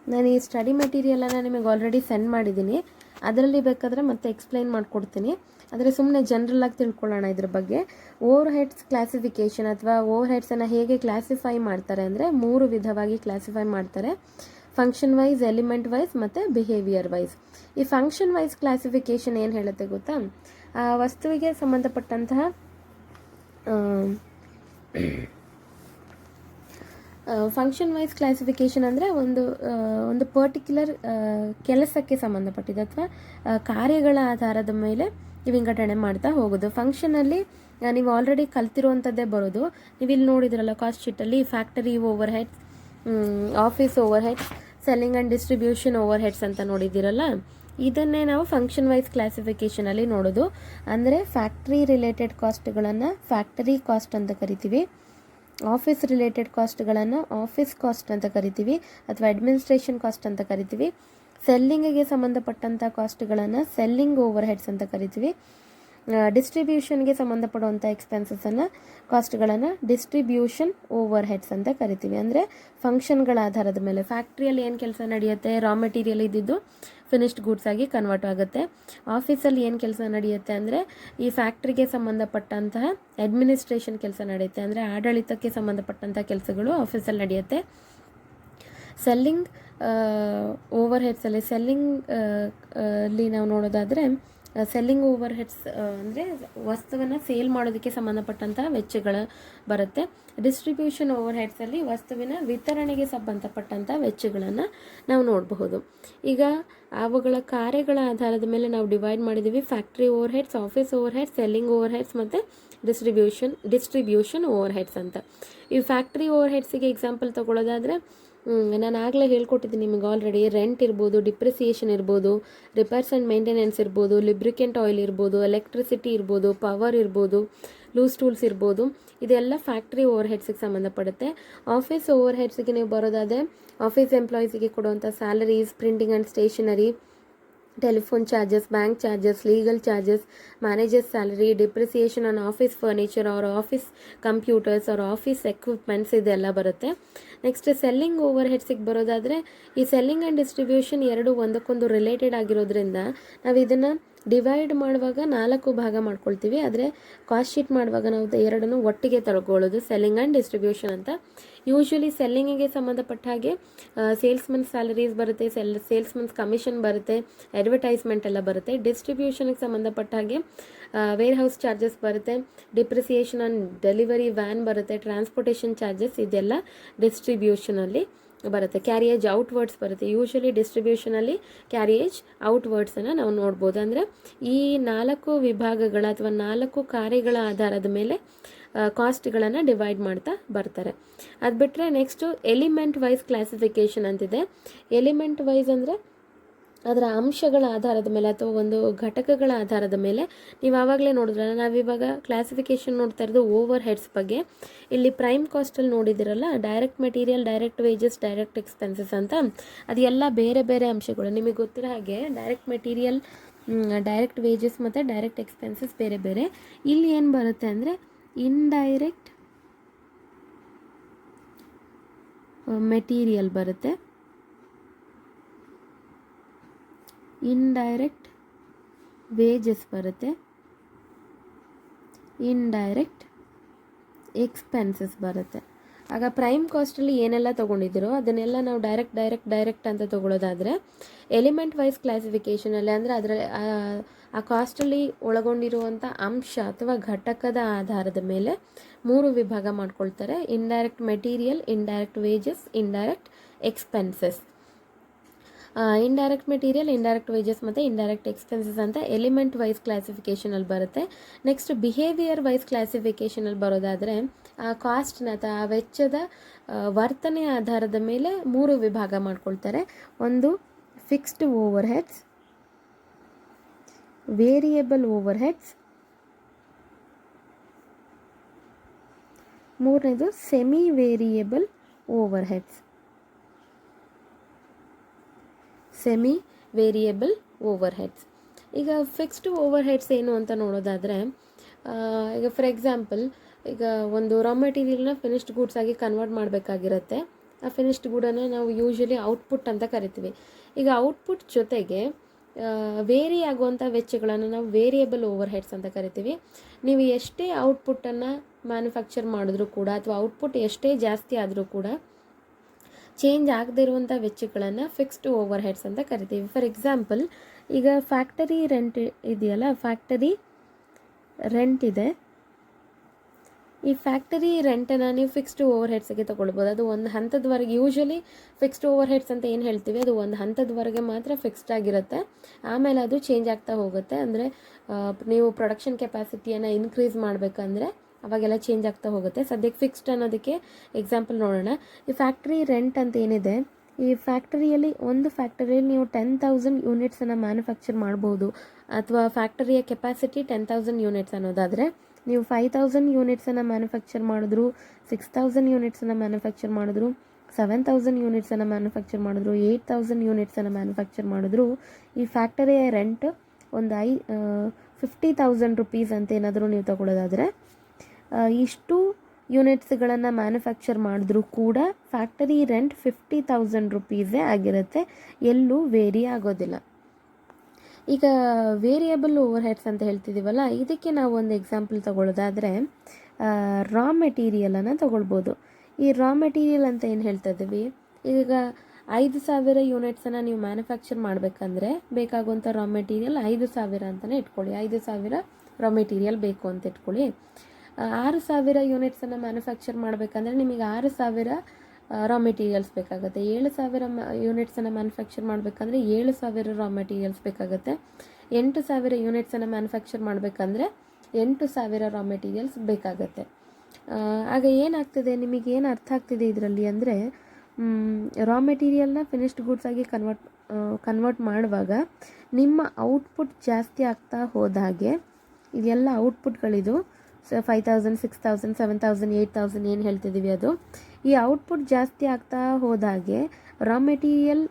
ನಾನು ಈ ಸ್ಟಡಿ ಮೆಟೀರಿಯಲನ್ನು ನಿಮಗೆ ಆಲ್ರೆಡಿ ಸೆಂಡ್ ಮಾಡಿದ್ದೀನಿ, ಅದರಲ್ಲಿ ಬೇಕಾದರೆ ಮತ್ತೆ ಎಕ್ಸ್ಪ್ಲೈನ್ ಮಾಡಿಕೊಡ್ತೀನಿ. ಆದರೆ ಸುಮ್ಮನೆ ಜನರಲ್ಲಾಗಿ ತಿಳ್ಕೊಳ್ಳೋಣ ಇದ್ರ ಬಗ್ಗೆ. ಓವರ್ ಹೆಡ್ಸ್ ಕ್ಲಾಸಿಫಿಕೇಷನ್ ಅಥವಾ ಓವರ್ ಹೆಡ್ಸನ್ನು ಹೇಗೆ ಕ್ಲಾಸಿಫೈ ಮಾಡ್ತಾರೆ ಅಂದರೆ 3 ವಿಧವಾಗಿ ಕ್ಲಾಸಿಫೈ ಮಾಡ್ತಾರೆ. ಫಂಕ್ಷನ್ ವೈಸ್, ಎಲಿಮೆಂಟ್ ವೈಸ್ ಮತ್ತು ಬಿಹೇವಿಯರ್ ವೈಸ್. ಈ ಫಂಕ್ಷನ್ ವೈಸ್ ಕ್ಲಾಸಿಫಿಕೇಷನ್ ಏನು ಹೇಳುತ್ತೆ ಗೊತ್ತಾ, ಆ ವಸ್ತುವಿಗೆ ಸಂಬಂಧಪಟ್ಟಂತಹ ಫಂಕ್ಷನ್ ವೈಸ್ ಕ್ಲಾಸಿಫಿಕೇಷನ್ ಅಂದರೆ ಒಂದು ಪರ್ಟಿಕ್ಯುಲರ್ ಕೆಲಸಕ್ಕೆ ಸಂಬಂಧಪಟ್ಟಿದ್ದು ಅಥವಾ ಕಾರ್ಯಗಳ ಆಧಾರದ ಮೇಲೆ ವಿಂಗಡಣೆ ಮಾಡ್ತಾ ಹೋಗೋದು. ಫಂಕ್ಷನಲ್ಲಿ ನೀವು ಆಲ್ರೆಡಿ ಕಲ್ತಿರುವಂಥದ್ದೇ ಬರೋದು. ನೀವು ಇಲ್ಲಿ ನೋಡಿದ್ರಲ್ಲ ಕಾಸ್ಟ್ ಶೀಟಲ್ಲಿ factory overheads, office overheads, selling and distribution overheads ಅಂತ ನೋಡಿದ್ದೀರಲ್ಲ, ಇದನ್ನೇ ನಾವು ಫಂಕ್ಷನ್ ವೈಸ್ ಕ್ಲಾಸಿಫಿಕೇಷನಲ್ಲಿ ನೋಡೋದು. ಅಂದರೆ ಫ್ಯಾಕ್ಟ್ರಿ ರಿಲೇಟೆಡ್ ಕಾಸ್ಟ್ಗಳನ್ನು ಫ್ಯಾಕ್ಟರಿ ಕಾಸ್ಟ್ ಅಂತ ಕರಿತೀವಿ, ಆಫೀಸ್ ರಿಲೇಟೆಡ್ ಕಾಸ್ಟ್ಗಳನ್ನು ಆಫೀಸ್ ಕಾಸ್ಟ್ ಅಂತ ಕರಿತೀವಿ ಅಥವಾ ಅಡ್ಮಿನಿಸ್ಟ್ರೇಷನ್ ಕಾಸ್ಟ್ ಅಂತ ಕರಿತೀವಿ. ಸೆಲ್ಲಿಂಗಿಗೆ ಸಂಬಂಧಪಟ್ಟಂಥ ಕಾಸ್ಟ್ಗಳನ್ನು ಸೆಲ್ಲಿಂಗ್ ಓವರ್ ಹೆಡ್ಸ್ ಅಂತ ಕರಿತೀವಿ. ಡಿಸ್ಟ್ರಿಬ್ಯೂಷನ್ಗೆ ಸಂಬಂಧಪಡುವಂಥ ಎಕ್ಸ್ಪೆನ್ಸಸನ್ನು ಕಾಸ್ಟ್ಗಳನ್ನು ಡಿಸ್ಟ್ರಿಬ್ಯೂಷನ್ ಓವರ್ ಹೆಡ್ಸ್ ಅಂತ ಕರಿತೀವಿ. ಅಂದರೆ ಫಂಕ್ಷನ್ಗಳ ಆಧಾರದ ಮೇಲೆ ಫ್ಯಾಕ್ಟ್ರಿಯಲ್ಲಿ ಏನು ಕೆಲಸ ನಡೆಯುತ್ತೆ, ರಾ ಮೆಟೀರಿಯಲ್ ಇದ್ದಿದ್ದು ಫಿನಿಶ್ಡ್ ಗೂಡ್ಸ್ ಆಗಿ ಕನ್ವರ್ಟ್ ಆಗುತ್ತೆ. ಆಫೀಸಲ್ಲಿ ಏನು ಕೆಲಸ ನಡೆಯುತ್ತೆ ಅಂದರೆ ಈ ಫ್ಯಾಕ್ಟ್ರಿಗೆ ಸಂಬಂಧಪಟ್ಟಂತಹ ಅಡ್ಮಿನಿಸ್ಟ್ರೇಷನ್ ಕೆಲಸ ನಡೆಯುತ್ತೆ, ಅಂದರೆ ಆಡಳಿತಕ್ಕೆ ಸಂಬಂಧಪಟ್ಟಂಥ ಕೆಲಸಗಳು ಆಫೀಸಲ್ಲಿ ನಡೆಯುತ್ತೆ. ಸೆಲ್ಲಿಂಗ್ ಓವರ್ ಹೆಡ್ಸಲ್ಲಿ ಅಲ್ಲಿ ನಾವು ನೋಡೋದಾದರೆ ಸೆಲ್ಲಿಂಗ್ ಓವರ್ ಹೆಡ್ಸ್ ಅಂದರೆ ವಸ್ತುವನ್ನು ಸೇಲ್ ಮಾಡೋದಕ್ಕೆ ಸಂಬಂಧಪಟ್ಟಂಥ ವೆಚ್ಚಗಳು ಬರುತ್ತೆ. ಡಿಸ್ಟ್ರಿಬ್ಯೂಷನ್ ಓವರ್ ಹೆಡ್ಸಲ್ಲಿ ವಸ್ತುವಿನ ವಿತರಣೆಗೆ ಸಂಬಂಧಪಟ್ಟಂಥ ವೆಚ್ಚಗಳನ್ನು ನಾವು ನೋಡಬಹುದು. ಈಗ ಅವುಗಳ ಕಾರ್ಯಗಳ ಆಧಾರದ ಮೇಲೆ ನಾವು ಡಿವೈಡ್ ಮಾಡಿದ್ದೀವಿ. Factory overheads, office overheads, selling overheads ಮತ್ತು ಡಿಸ್ಟ್ರಿಬ್ಯೂಷನ್ ಓವರ್ ಹೆಡ್ಸ್ ಅಂತ. ಈ ಫ್ಯಾಕ್ಟ್ರಿ ಓವರ್ ಹೆಡ್ಸಿಗೆ ಎಕ್ಸಾಂಪಲ್ ತೊಗೊಳ್ಳೋದಾದರೆ ನಾನು ಆಗಲೇ ಹೇಳ್ಕೊಟ್ಟಿದ್ದೀನಿ ನಿಮಗೆ ಆಲ್ರೆಡಿ. ರೆಂಟ್ ಇರ್ಬೋದು, ಡಿಪ್ರಿಸಿಯೇಷನ್ ಇರ್ಬೋದು, ರಿಪೇರ್ಸ್ ಆ್ಯಂಡ್ ಮೇಂಟೆನೆನ್ಸ್ ಇರ್ಬೋದು, ಲಿಬ್ರಿಕೆಂಟ್ ಆಯಿಲ್ ಇರ್ಬೋದು, ಎಲೆಕ್ಟ್ರಿಸಿಟಿ ಇರ್ಬೋದು, ಪವರ್ ಇರ್ಬೋದು, ಲೂಸ್ ಟೂಲ್ಸ್ ಇರ್ಬೋದು, ಇದೆಲ್ಲ ಫ್ಯಾಕ್ಟ್ರಿ ಓವರ್ ಹೆಡ್ಸಿಗೆ ಸಂಬಂಧಪಡುತ್ತೆ. ಆಫೀಸ್ ಓವರ್ ಹೆಡ್ಸಿಗೆ ನೀವು ಬರೋದಾದರೆ ಆಫೀಸ್ ಎಂಪ್ಲಾಯೀಸಿಗೆ ಕೊಡುವಂಥ salaries, printing and stationery, telephone charges, bank charges, legal charges, managers salary, depreciation on office furniture or office computers or office equipments ಇದೆಲ್ಲ ಬರುತ್ತೆ. ನೆಕ್ಸ್ಟ್ ಸೆಲ್ಲಿಂಗ್ ಓವರ್ ಹೆಡ್ಸಿಗೆ ಬರೋದಾದರೆ ಈ ಸೆಲ್ಲಿಂಗ್ ಆ್ಯಂಡ್ ಡಿಸ್ಟ್ರಿಬ್ಯೂಷನ್ ಎರಡು ಒಂದಕ್ಕೊಂದು ರಿಲೇಟೆಡ್ ಆಗಿರೋದ್ರಿಂದ ನಾವು ಇದನ್ನು ಡಿವೈಡ್ ಮಾಡುವಾಗ 4 ಭಾಗ ಮಾಡ್ಕೊಳ್ತೀವಿ. ಆದರೆ ಕಾಸ್ಟ್ ಶೀಟ್ ಮಾಡುವಾಗ ನಾವು ಎರಡನ್ನೂ ಒಟ್ಟಿಗೆ ತಗೊಳ್ಳೋದು ಸೆಲ್ಲಿಂಗ್ ಆ್ಯಂಡ್ ಡಿಸ್ಟ್ರಿಬ್ಯೂಷನ್ ಅಂತ. ಯೂಶ್ವಲಿ ಸೆಲ್ಲಿಂಗಿಗೆ ಸಂಬಂಧಪಟ್ಟ ಹಾಗೆ ಸೇಲ್ಸ್ಮನ್ ಸ್ಯಾಲರೀಸ್ ಬರುತ್ತೆ, ಸೇಲ್ಸ್ಮನ್ಸ್ ಕಮಿಷನ್ ಬರುತ್ತೆ, ಅಡ್ವರ್ಟೈಸ್ಮೆಂಟ್ ಎಲ್ಲ ಬರುತ್ತೆ. ಡಿಸ್ಟ್ರಿಬ್ಯೂಷನ್ಗೆ ಸಂಬಂಧಪಟ್ಟ ಹಾಗೆ ವೇರ್ ಹೌಸ್ ಚಾರ್ಜಸ್ ಬರುತ್ತೆ, ಡಿಪ್ರಿಸಿಯೇಷನ್ ಆನ್ ಡೆಲಿವರಿ ವ್ಯಾನ್ ಬರುತ್ತೆ, ಟ್ರಾನ್ಸ್ಪೋರ್ಟೇಷನ್ ಚಾರ್ಜಸ್ ಇದೆಲ್ಲ ಡಿಸ್ಟ್ರಿಬ್ಯೂಷನಲ್ಲಿ ಬರುತ್ತೆ. ಕ್ಯಾರಿಯೇಜ್ ಔಟ್ವರ್ಡ್ಸ್ ಬರುತ್ತೆ. ಯೂಶ್ವಲಿ ಡಿಸ್ಟ್ರಿಬ್ಯೂಷನಲ್ಲಿ ಕ್ಯಾರಿಯೇಜ್ ಔಟ್ವರ್ಡ್ಸನ್ನು ನಾವು ನೋಡ್ಬೋದು. ಅಂದರೆ ಈ 4 ವಿಭಾಗಗಳ ಅಥವಾ 4 ಕಾರ್ಯಗಳ ಆಧಾರದ ಮೇಲೆ ಕಾಸ್ಟ್ಗಳನ್ನು ಡಿವೈಡ್ ಮಾಡ್ತಾ ಬರ್ತಾರೆ. ಅದು ಬಿಟ್ಟರೆ ನೆಕ್ಸ್ಟು ಎಲಿಮೆಂಟ್ ವೈಸ್ ಕ್ಲಾಸಿಫಿಕೇಷನ್ ಅಂತಿದೆ. ಎಲಿಮೆಂಟ್ ವೈಸ್ ಅಂದರೆ ಅದರ ಅಂಶಗಳ ಆಧಾರದ ಮೇಲೆ ಅಥವಾ ಒಂದು ಘಟಕಗಳ ಆಧಾರದ ಮೇಲೆ ನೀವು ಆವಾಗಲೇ ನೋಡಿದ್ರಲ್ಲ, ನಾವಿವಾಗ ಕ್ಲಾಸಿಫಿಕೇಷನ್ ನೋಡ್ತಾ ಇರೋದು ಓವರ್ ಹೆಡ್ಸ್ ಬಗ್ಗೆ. ಇಲ್ಲಿ ಪ್ರೈಮ್ ಕಾಸ್ಟಲ್ಲಿ ನೋಡಿದಿರಲ್ಲ, direct material, direct wages, direct expenses ಅಂತ, ಅದು ಎಲ್ಲ ಬೇರೆ ಬೇರೆ ಅಂಶಗಳು. ನಿಮಗೆ ಗೊತ್ತಿರೋ ಹಾಗೆ ಡೈರೆಕ್ಟ್ ಮೆಟೀರಿಯಲ್, ಡೈರೆಕ್ಟ್ ವೇಜಸ್ ಮತ್ತು ಡೈರೆಕ್ಟ್ ಎಕ್ಸ್ಪೆನ್ಸಸ್ ಬೇರೆ ಬೇರೆ. ಇಲ್ಲಿ ಏನು ಬರುತ್ತೆ ಅಂದರೆ ಇಂಡೈರೆಕ್ಟ್ ಮೆಟೀರಿಯಲ್ ಬರುತ್ತೆ, ಇಂಡೈರೆಕ್ಟ್ ವೇಜಸ್ ಬರುತ್ತೆ, ಇಂಡೈರೆಕ್ಟ್ ಎಕ್ಸ್ಪೆನ್ಸಸ್ ಬರುತ್ತೆ. ಆಗ ಪ್ರೈಮ್ ಕಾಸ್ಟಲ್ಲಿ ಏನೆಲ್ಲ ತೊಗೊಂಡಿದ್ದೀರೋ ಅದನ್ನೆಲ್ಲ ನಾವು ಡೈರೆಕ್ಟ್ ಅಂತ ತೊಗೊಳ್ಳೋದಾದರೆ, ಎಲಿಮೆಂಟ್ ವೈಸ್ ಕ್ಲಾಸಿಫಿಕೇಷನಲ್ಲಿ ಅಂದರೆ ಅದರ ಆ ಕಾಸ್ಟಲ್ಲಿ ಒಳಗೊಂಡಿರುವಂಥ ಅಂಶ ಅಥವಾ ಘಟಕದ ಆಧಾರದ ಮೇಲೆ 3 ವಿಭಾಗ ಮಾಡ್ಕೊಳ್ತಾರೆ: indirect material, indirect wages, indirect expenses. Indirect material, indirect wages ಮತ್ತು ಇಂಡೈರೆಕ್ಟ್ ಎಕ್ಸ್ಪೆನ್ಸಸ್ ಅಂತ ಎಲಿಮೆಂಟ್ ವೈಸ್ ಕ್ಲಾಸಿಫಿಕೇಷನಲ್ಲಿ ಬರುತ್ತೆ. ನೆಕ್ಸ್ಟ್ ಬಿಹೇವಿಯರ್ ವೈಸ್ ಕ್ಲಾಸಿಫಿಕೇಷನಲ್ಲಿ ಬರೋದಾದರೆ, ಆ ಕಾಸ್ಟ್ನ ಅಥವಾ ಆ ವೆಚ್ಚದ ವರ್ತನೆ ಆಧಾರದ ಮೇಲೆ 3 ವಿಭಾಗ ಮಾಡ್ಕೊಳ್ತಾರೆ. ಒಂದು fixed overheads, variable overheads, ಮೂರನೇದು semi variable overheads. Semi variable overheads. ಈಗ ಫಿಕ್ಸ್ಡ್ ಓವರ್ ಹೆಡ್ಸ್ ಏನು ಅಂತ ನೋಡೋದಾದರೆ, ಈಗ ಫಾರ್ ಎಕ್ಸಾಂಪಲ್, ಈಗ ಒಂದು ರಾ ಮೆಟೀರಿಯಲ್ನ ಫಿನಿಶ್ಡ್ ಗೂಡ್ಸ್ ಆಗಿ ಕನ್ವರ್ಟ್ ಮಾಡಬೇಕಾಗಿರುತ್ತೆ. ಆ ಫಿನಿಶ್ಡ್ ಗೂಡನ್ನು ನಾವು ಯೂಶ್ವಲಿ ಔಟ್ಪುಟ್ ಅಂತ ಕರಿತೀವಿ. ಈಗ ಔಟ್ಪುಟ್ ಜೊತೆಗೆ ವೇರಿ ಆಗುವಂಥ ವೆಚ್ಚಗಳನ್ನು ನಾವು ವೇರಿಯೇಬಲ್ ಓವರ್ ಹೆಡ್ಸ್ ಅಂತ ಕರಿತೀವಿ. ನೀವು ಎಷ್ಟೇ ಔಟ್ಪುಟ್ಟನ್ನು ಮ್ಯಾನುಫ್ಯಾಕ್ಚರ್ ಮಾಡಿದ್ರೂ ಕೂಡ ಅಥವಾ ಔಟ್ಪುಟ್ ಎಷ್ಟೇ ಜಾಸ್ತಿ ಆದರೂ ಕೂಡ ಚೇಂಜ್ ಆಗದೇ ಇರುವಂಥ ವೆಚ್ಚಗಳನ್ನು ಫಿಕ್ಸ್ಡ್ ಓವರ್ ಹೆಡ್ಸ್ ಅಂತ ಕರಿತೀವಿ. ಫಾರ್ ಎಕ್ಸಾಂಪಲ್, ಈಗ ಫ್ಯಾಕ್ಟರಿ ರೆಂಟ್ ಇದೆಯಲ್ಲ, ಫ್ಯಾಕ್ಟರಿ ರೆಂಟ್ ಇದೆ. ಈ ಫ್ಯಾಕ್ಟರಿ ರೆಂಟನ್ನು ನೀವು ಫಿಕ್ಸ್ಡ್ ಓವರ್ ಹೆಡ್ಸ್ಗೆ ತೊಗೊಳ್ಬೋದು. ಅದು ಒಂದು ಹಂತದವರೆಗೆ, ಯೂಶ್ವಲಿ ಫಿಕ್ಸ್ಡ್ ಓವರ್ ಹೆಡ್ಸ್ ಅಂತ ಏನು ಹೇಳ್ತೀವಿ ಅದು ಒಂದು ಹಂತದವರೆಗೆ ಮಾತ್ರ ಫಿಕ್ಸ್ಡ್ ಆಗಿರುತ್ತೆ. ಆಮೇಲೆ ಅದು ಚೇಂಜ್ ಆಗ್ತಾ ಹೋಗುತ್ತೆ. ಅಂದರೆ ನೀವು ಪ್ರೊಡಕ್ಷನ್ ಕೆಪಾಸಿಟಿಯನ್ನು ಇನ್ಕ್ರೀಸ್ ಮಾಡಬೇಕಂದ್ರೆ ಅವಾಗೆಲ್ಲ ಚೇಂಜ್ ಆಗ್ತಾ ಹೋಗುತ್ತೆ. ಸದ್ಯಕ್ಕೆ ಫಿಕ್ಸ್ಡ್ ಅನ್ನೋದಕ್ಕೆ ಎಕ್ಸಾಂಪಲ್ ನೋಡೋಣ. ಈ ಫ್ಯಾಕ್ಟ್ರಿ ರೆಂಟ್ ಅಂತ ಏನಿದೆ, ಈ ಫ್ಯಾಕ್ಟರಿಯಲ್ಲಿ ಒಂದು ಫ್ಯಾಕ್ಟರಿಯಲ್ಲಿ ನೀವು 10,000 ಯೂನಿಟ್ಸನ್ನು ಮ್ಯಾನುಫ್ಯಾಕ್ಚರ್ ಮಾಡ್ಬೋದು. ಅಥವಾ ಫ್ಯಾಕ್ಟರಿಯ ಕೆಪಾಸಿಟಿ 10,000 ಯೂನಿಟ್ಸ್ ಅನ್ನೋದಾದರೆ, ನೀವು 5,000 ಯೂನಿಟ್ಸನ್ನು ಮ್ಯಾನುಫ್ಯಾಕ್ಚರ್ ಮಾಡಿದ್ರು, 6,000 ಯೂನಿಟ್ಸನ್ನು ಮ್ಯಾನುಫ್ಯಾಕ್ಚರ್ ಮಾಡಿದ್ರು, 7,000 ಯೂನಿಟ್ಸನ್ನು ಮ್ಯಾನುಫ್ಯಾಕ್ಚರ್ ಮಾಡಿದ್ರು, 8,000 ಯೂನಿಟ್ಸನ್ನು ಮ್ಯಾನುಫ್ಯಾಕ್ಚರ್ ಮಾಡಿದ್ರು, ಈ ಫ್ಯಾಕ್ಟರಿಯ ರೆಂಟ್ ಒಂದು 50,000 ರುಪೀಸ್ ಅಂತ ಏನಾದರೂ ನೀವು ತಗೊಳ್ಳೋದಾದರೆ, ಇಷ್ಟು ಯೂನಿಟ್ಸ್ಗಳನ್ನು ಮ್ಯಾನುಫ್ಯಾಕ್ಚರ್ ಮಾಡಿದ್ರೂ ಕೂಡ ಫ್ಯಾಕ್ಟರಿ ರೆಂಟ್ 50,000 ರುಪೀಸೇ ಆಗಿರುತ್ತೆ, ಎಲ್ಲೂ ವೇರಿ ಆಗೋದಿಲ್ಲ. ಈಗ ವೇರಿಯಬಲ್ ಓವರ್ ಹೆಡ್ಸ್ ಅಂತ ಹೇಳ್ತಿದ್ದೀವಲ್ಲ, ಇದಕ್ಕೆ ನಾವು ಒಂದು ಎಕ್ಸಾಂಪಲ್ ತಗೊಳ್ಳೋದಾದರೆ ರಾ ಮೆಟೀರಿಯಲನ್ನು ತಗೊಳ್ಬೋದು. ಈ ರಾ ಮೆಟೀರಿಯಲ್ ಅಂತ ಏನು ಹೇಳ್ತಾ ಇದ್ದೀವಿ, ಈಗ 5,000 ಯೂನಿಟ್ಸನ್ನು ನೀವು ಮ್ಯಾನುಫ್ಯಾಕ್ಚರ್ ಮಾಡಬೇಕಂದ್ರೆ ಬೇಕಾಗುವಂಥ ರಾ ಮೆಟೀರಿಯಲ್ 5,000 ಅಂತಲೇ ಇಟ್ಕೊಳ್ಳಿ. 5,000 ರಾ ಮೆಟೀರಿಯಲ್ ಬೇಕು ಅಂತ ಇಟ್ಕೊಳ್ಳಿ. 6,000 ಯೂನಿಟ್ಸನ್ನು ಮ್ಯಾನುಫ್ಯಾಕ್ಚರ್ ಮಾಡಬೇಕಂದ್ರೆ ನಿಮಗೆ 6,000 ರಾ ಮೆಟೀರಿಯಲ್ಸ್ ಬೇಕಾಗುತ್ತೆ. 7,000 ಯೂನಿಟ್ಸನ್ನು ಮ್ಯಾನುಫ್ಯಾಕ್ಚರ್ ಮಾಡಬೇಕಂದ್ರೆ 7,000 ರಾ ಮೆಟೀರಿಯಲ್ಸ್ ಬೇಕಾಗುತ್ತೆ. 8,000 ಯೂನಿಟ್ಸನ್ನು ಮ್ಯಾನುಫ್ಯಾಕ್ಚರ್ ಮಾಡಬೇಕಂದ್ರೆ 8,000 ರಾ ಮೆಟೀರಿಯಲ್ಸ್ ಬೇಕಾಗುತ್ತೆ. ಆಗ ಏನಾಗ್ತದೆ, ನಿಮಗೇನು ಅರ್ಥ ಆಗ್ತಿದೆ ಇದರಲ್ಲಿ ಅಂದರೆ, ರಾ ಮೆಟೀರಿಯಲ್ನ ಫಿನಿಶ್ಡ್ ಗೂಡ್ಸ್ ಆಗಿ ಕನ್ವರ್ಟ್ ಮಾಡುವಾಗ ನಿಮ್ಮ ಔಟ್ಪುಟ್ ಜಾಸ್ತಿ ಆಗ್ತಾ ಹೋದ ಹಾಗೆ, ಇದೆಲ್ಲ ಔಟ್ಪುಟ್ಗಳಿದು 5,000, 6,000, 7,000, 8,000 ಏನು ಹೇಳ್ತಿದ್ದೀವಿ ಅದು, ಈ ಔಟ್ಪುಟ್ ಜಾಸ್ತಿ ಆಗ್ತಾ ಹೋದಾಗೆ ರಾ ಮೆಟೀರಿಯಲ್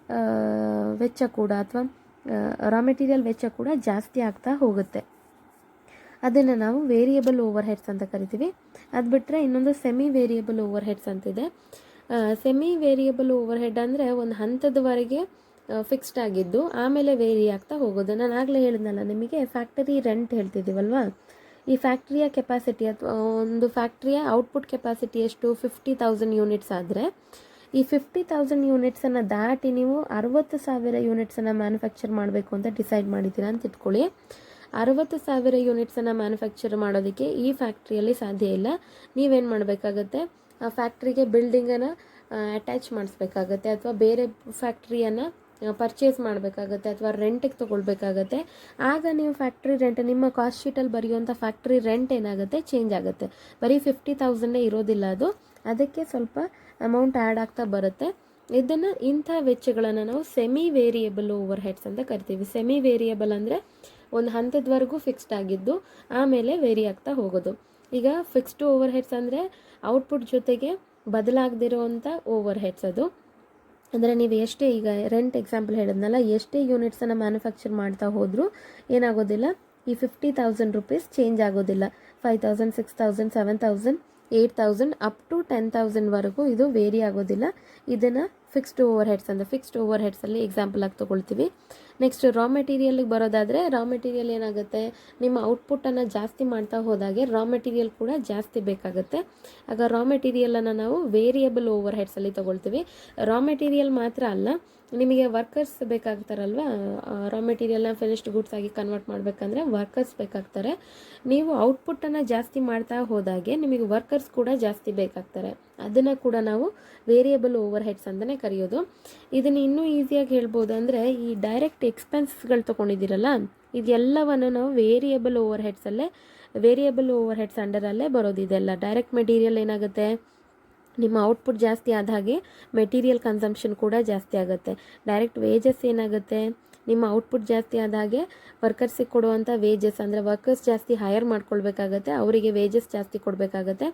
ವೆಚ್ಚ ಕೂಡ ಅಥವಾ ರಾ ಮೆಟೀರಿಯಲ್ ವೆಚ್ಚ ಕೂಡ ಜಾಸ್ತಿ ಆಗ್ತಾ ಹೋಗುತ್ತೆ. ಅದನ್ನು ನಾವು ವೇರಿಯಬಲ್ ಓವರ್ ಹೆಡ್ಸ್ ಅಂತ ಕರಿತೀವಿ. ಅದು ಬಿಟ್ಟರೆ ಇನ್ನೊಂದು ಸೆಮಿ ವೇರಿಯಬಲ್ ಓವರ್ ಹೆಡ್ಸ್ ಅಂತಿದೆ. ಸೆಮಿ ವೇರಿಯಬಲ್ ಓವರ್ ಹೆಡ್ ಅಂದರೆ ಒಂದು ಹಂತದವರೆಗೆ ಫಿಕ್ಸ್ಡ್ ಆಗಿದ್ದು ಆಮೇಲೆ ವೇರಿ ಆಗ್ತಾ ಹೋಗೋದು. ನಾನು ಆಗಲೇ ಹೇಳಿದ್ನಲ್ಲ ನಿಮಗೆ, ಫ್ಯಾಕ್ಟರಿ ರೆಂಟ್ ಹೇಳ್ತಿದ್ದೀವಲ್ವ, ಈ ಫ್ಯಾಕ್ಟ್ರಿಯ ಕೆಪಾಸಿಟಿ ಅಥವಾ ಒಂದು ಫ್ಯಾಕ್ಟ್ರಿಯ ಔಟ್ಪುಟ್ ಕೆಪಾಸಿಟಿ ಎಷ್ಟು 50,000 ಯೂನಿಟ್ಸ್ ಆದರೆ, ಈ 50,000 ಯೂನಿಟ್ಸನ್ನು ದಾಟಿ ನೀವು 60,000 ಯೂನಿಟ್ಸನ್ನು ಮ್ಯಾನುಫ್ಯಾಕ್ಚರ್ ಮಾಡಬೇಕು ಅಂತ ಡಿಸೈಡ್ ಮಾಡಿದ್ದೀರಾ ಅಂತ ಇಟ್ಕೊಳ್ಳಿ. 60,000 ಯೂನಿಟ್ಸನ್ನು ಮ್ಯಾನುಫ್ಯಾಕ್ಚರ್ ಮಾಡೋದಕ್ಕೆ ಈ ಫ್ಯಾಕ್ಟ್ರಿಯಲ್ಲಿ ಸಾಧ್ಯ ಇಲ್ಲ. ನೀವೇನು ಮಾಡಬೇಕಾಗತ್ತೆ, ಆ ಫ್ಯಾಕ್ಟ್ರಿಗೆ ಬಿಲ್ಡಿಂಗನ್ನು ಅಟ್ಯಾಚ್ ಮಾಡಿಸ್ಬೇಕಾಗತ್ತೆ ಅಥವಾ ಬೇರೆ ಫ್ಯಾಕ್ಟ್ರಿಯನ್ನು ಪರ್ಚೇಸ್ ಮಾಡಬೇಕಾಗತ್ತೆ ಅಥವಾ ರೆಂಟಿಗೆ ತೊಗೊಳ್ಬೇಕಾಗತ್ತೆ. ಆಗ ನೀವು ಫ್ಯಾಕ್ಟ್ರಿ ರೆಂಟ್ ನಿಮ್ಮ ಕಾಸ್ಟ್ ಶೀಟಲ್ಲಿ ಬರೆಯುವಂಥ ಫ್ಯಾಕ್ಟ್ರಿ ರೆಂಟ್ ಏನಾಗುತ್ತೆ ಚೇಂಜ್ ಆಗುತ್ತೆ. ಬರೀ 50,000 ಇರೋದಿಲ್ಲ ಅದು, ಅದಕ್ಕೆ ಸ್ವಲ್ಪ ಅಮೌಂಟ್ ಆ್ಯಡ್ ಆಗ್ತಾ ಬರುತ್ತೆ. ಇಂಥ ವೆಚ್ಚಗಳನ್ನು ನಾವು ಸೆಮಿ ವೇರಿಯೇಬಲ್ ಓವರ್ ಹೆಡ್ಸ್ ಅಂತ ಕರಿತೀವಿ. ಸೆಮಿ ವೇರಿಯೇಬಲ್ ಅಂದರೆ ಒಂದು ಹಂತದವರೆಗೂ ಫಿಕ್ಸ್ಡ್ ಆಗಿದ್ದು ಆಮೇಲೆ ವೇರಿ ಆಗ್ತಾ ಹೋಗೋದು. ಈಗ ಫಿಕ್ಸ್ಡ್ ಓವರ್ ಹೆಡ್ಸ್ ಅಂದರೆ ಔಟ್ಪುಟ್ ಜೊತೆಗೆ ಬದಲಾಗದಿರೋವಂಥ ಓವರ್ ಹೆಡ್ಸ್ ಅದು. ಅಂದರೆ ನೀವು ಎಷ್ಟೇ ಈಗ ರೆಂಟ್ ಎಕ್ಸಾಂಪಲ್ ಹೇಳಿದ್ನಲ್ಲ, ಎಷ್ಟೇ ಯೂನಿಟ್ಸನ್ನು ಮ್ಯಾನುಫ್ಯಾಕ್ಚರ್ ಮಾಡ್ತಾ ಹೋದರೂ ಏನಾಗೋದಿಲ್ಲ, ಈ 50,000 ರೂಪೀಸ್ ಚೇಂಜ್ ಆಗೋದಿಲ್ಲ. 5,000, 6,000, 7,000, 8,000 ಅಪ್ ಟು 10,000ವರೆಗೂ ಇದು ವೇರಿ ಆಗೋದಿಲ್ಲ. ಇದನ್ನು ಫಿಕ್ಸ್ಡ್ ಓವರ್ ಹೆಡ್ಸ್ ಅಂದರೆ ಫಿಕ್ಸ್ಡ್ ಓವರ್ ಹೆಡ್ಸಲ್ಲಿ ಎಕ್ಸಾಂಪಲ್ ಆಗಿ ತೊಗೊಳ್ತೀವಿ. ನೆಕ್ಸ್ಟ್ ರಾ ಮೆಟೀರಿಯಲ್ಗೆ ಬರೋದಾದರೆ, ರಾ ಮೆಟೀರಿಯಲ್ ಏನಾಗುತ್ತೆ, ನಿಮ್ಮ ಔಟ್ಪುಟ್ಟನ್ನು ಜಾಸ್ತಿ ಮಾಡ್ತಾ ಹೋದಾಗೆ ರಾ ಮೆಟೀರಿಯಲ್ ಕೂಡ ಜಾಸ್ತಿ ಬೇಕಾಗುತ್ತೆ. ಆಗ ರಾ ಮೆಟೀರಿಯಲನ್ನು ನಾವು ವೇರಿಯಬಲ್ ಓವರ್ ಹೆಡ್ಸಲ್ಲಿ ತೊಗೊಳ್ತೀವಿ. ರಾ ಮೆಟೀರಿಯಲ್ ಮಾತ್ರ ಅಲ್ಲ, ನಿಮಗೆ ವರ್ಕರ್ಸ್ ಬೇಕಾಗ್ತಾರಲ್ವ, ರಾ ಮೆಟೀರಿಯಲ್ನ ಫಿನಿಶ್ಡ್ ಗುಡ್ಸ್ ಆಗಿ ಕನ್ವರ್ಟ್ ಮಾಡಬೇಕಂದ್ರೆ ವರ್ಕರ್ಸ್ ಬೇಕಾಗ್ತಾರೆ. ನೀವು ಔಟ್ಪುಟ್ಟನ್ನು ಜಾಸ್ತಿ ಮಾಡ್ತಾ ಹೋದಾಗೆ ನಿಮಗೆ ವರ್ಕರ್ಸ್ ಕೂಡ ಜಾಸ್ತಿ ಬೇಕಾಗ್ತಾರೆ. ಅದನ್ನು ಕೂಡ ನಾವು ವೇರಿಯಬಲ್ ಓವರ್ ಹೆಡ್ಸ್ ಅಂತಲೇ ಕರೆಯೋದು. ಇದನ್ನು ಇನ್ನೂ ಈಸಿಯಾಗಿ ಹೇಳ್ಬೋದು ಅಂದರೆ, ಈ ಡೈರೆಕ್ಟ್ ಎಕ್ಸ್ಪೆನ್ಸಸ್ಗಳು ತೊಗೊಂಡಿದ್ದೀರಲ್ಲ, ಇದೆಲ್ಲವನ್ನು ನಾವು ವೇರಿಯಬಲ್ ಓವರ್ ಹೆಡ್ಸ್ ಅಂಡರಲ್ಲೇ ಬರೋದು. ಇದೆಲ್ಲ ಡೈರೆಕ್ಟ್ ಮೆಟೀರಿಯಲ್ ಏನಾಗುತ್ತೆ, ನಿಮ್ಮ ಔಟ್ಪುಟ್ ಜಾಸ್ತಿ ಆದ ಹಾಗೆ ಮೆಟೀರಿಯಲ್ ಕನ್ಸಂಪ್ಷನ್ ಕೂಡ ಜಾಸ್ತಿ ಆಗುತ್ತೆ. ಡೈರೆಕ್ಟ್ ವೇಜಸ್ ಏನಾಗುತ್ತೆ, ನಿಮ್ಮ ಔಟ್ಪುಟ್ ಜಾಸ್ತಿ ಆದ ಹಾಗೆ ವರ್ಕರ್ಸಿಗೆ ಕೊಡುವಂಥ ವೇಜಸ್ ಅಂದರೆ ವರ್ಕರ್ಸ್ ಜಾಸ್ತಿ ಹೈಯರ್ ಮಾಡ್ಕೊಳ್ಬೇಕಾಗತ್ತೆ, ಅವರಿಗೆ ವೇಜಸ್ ಜಾಸ್ತಿ ಕೊಡಬೇಕಾಗತ್ತೆ.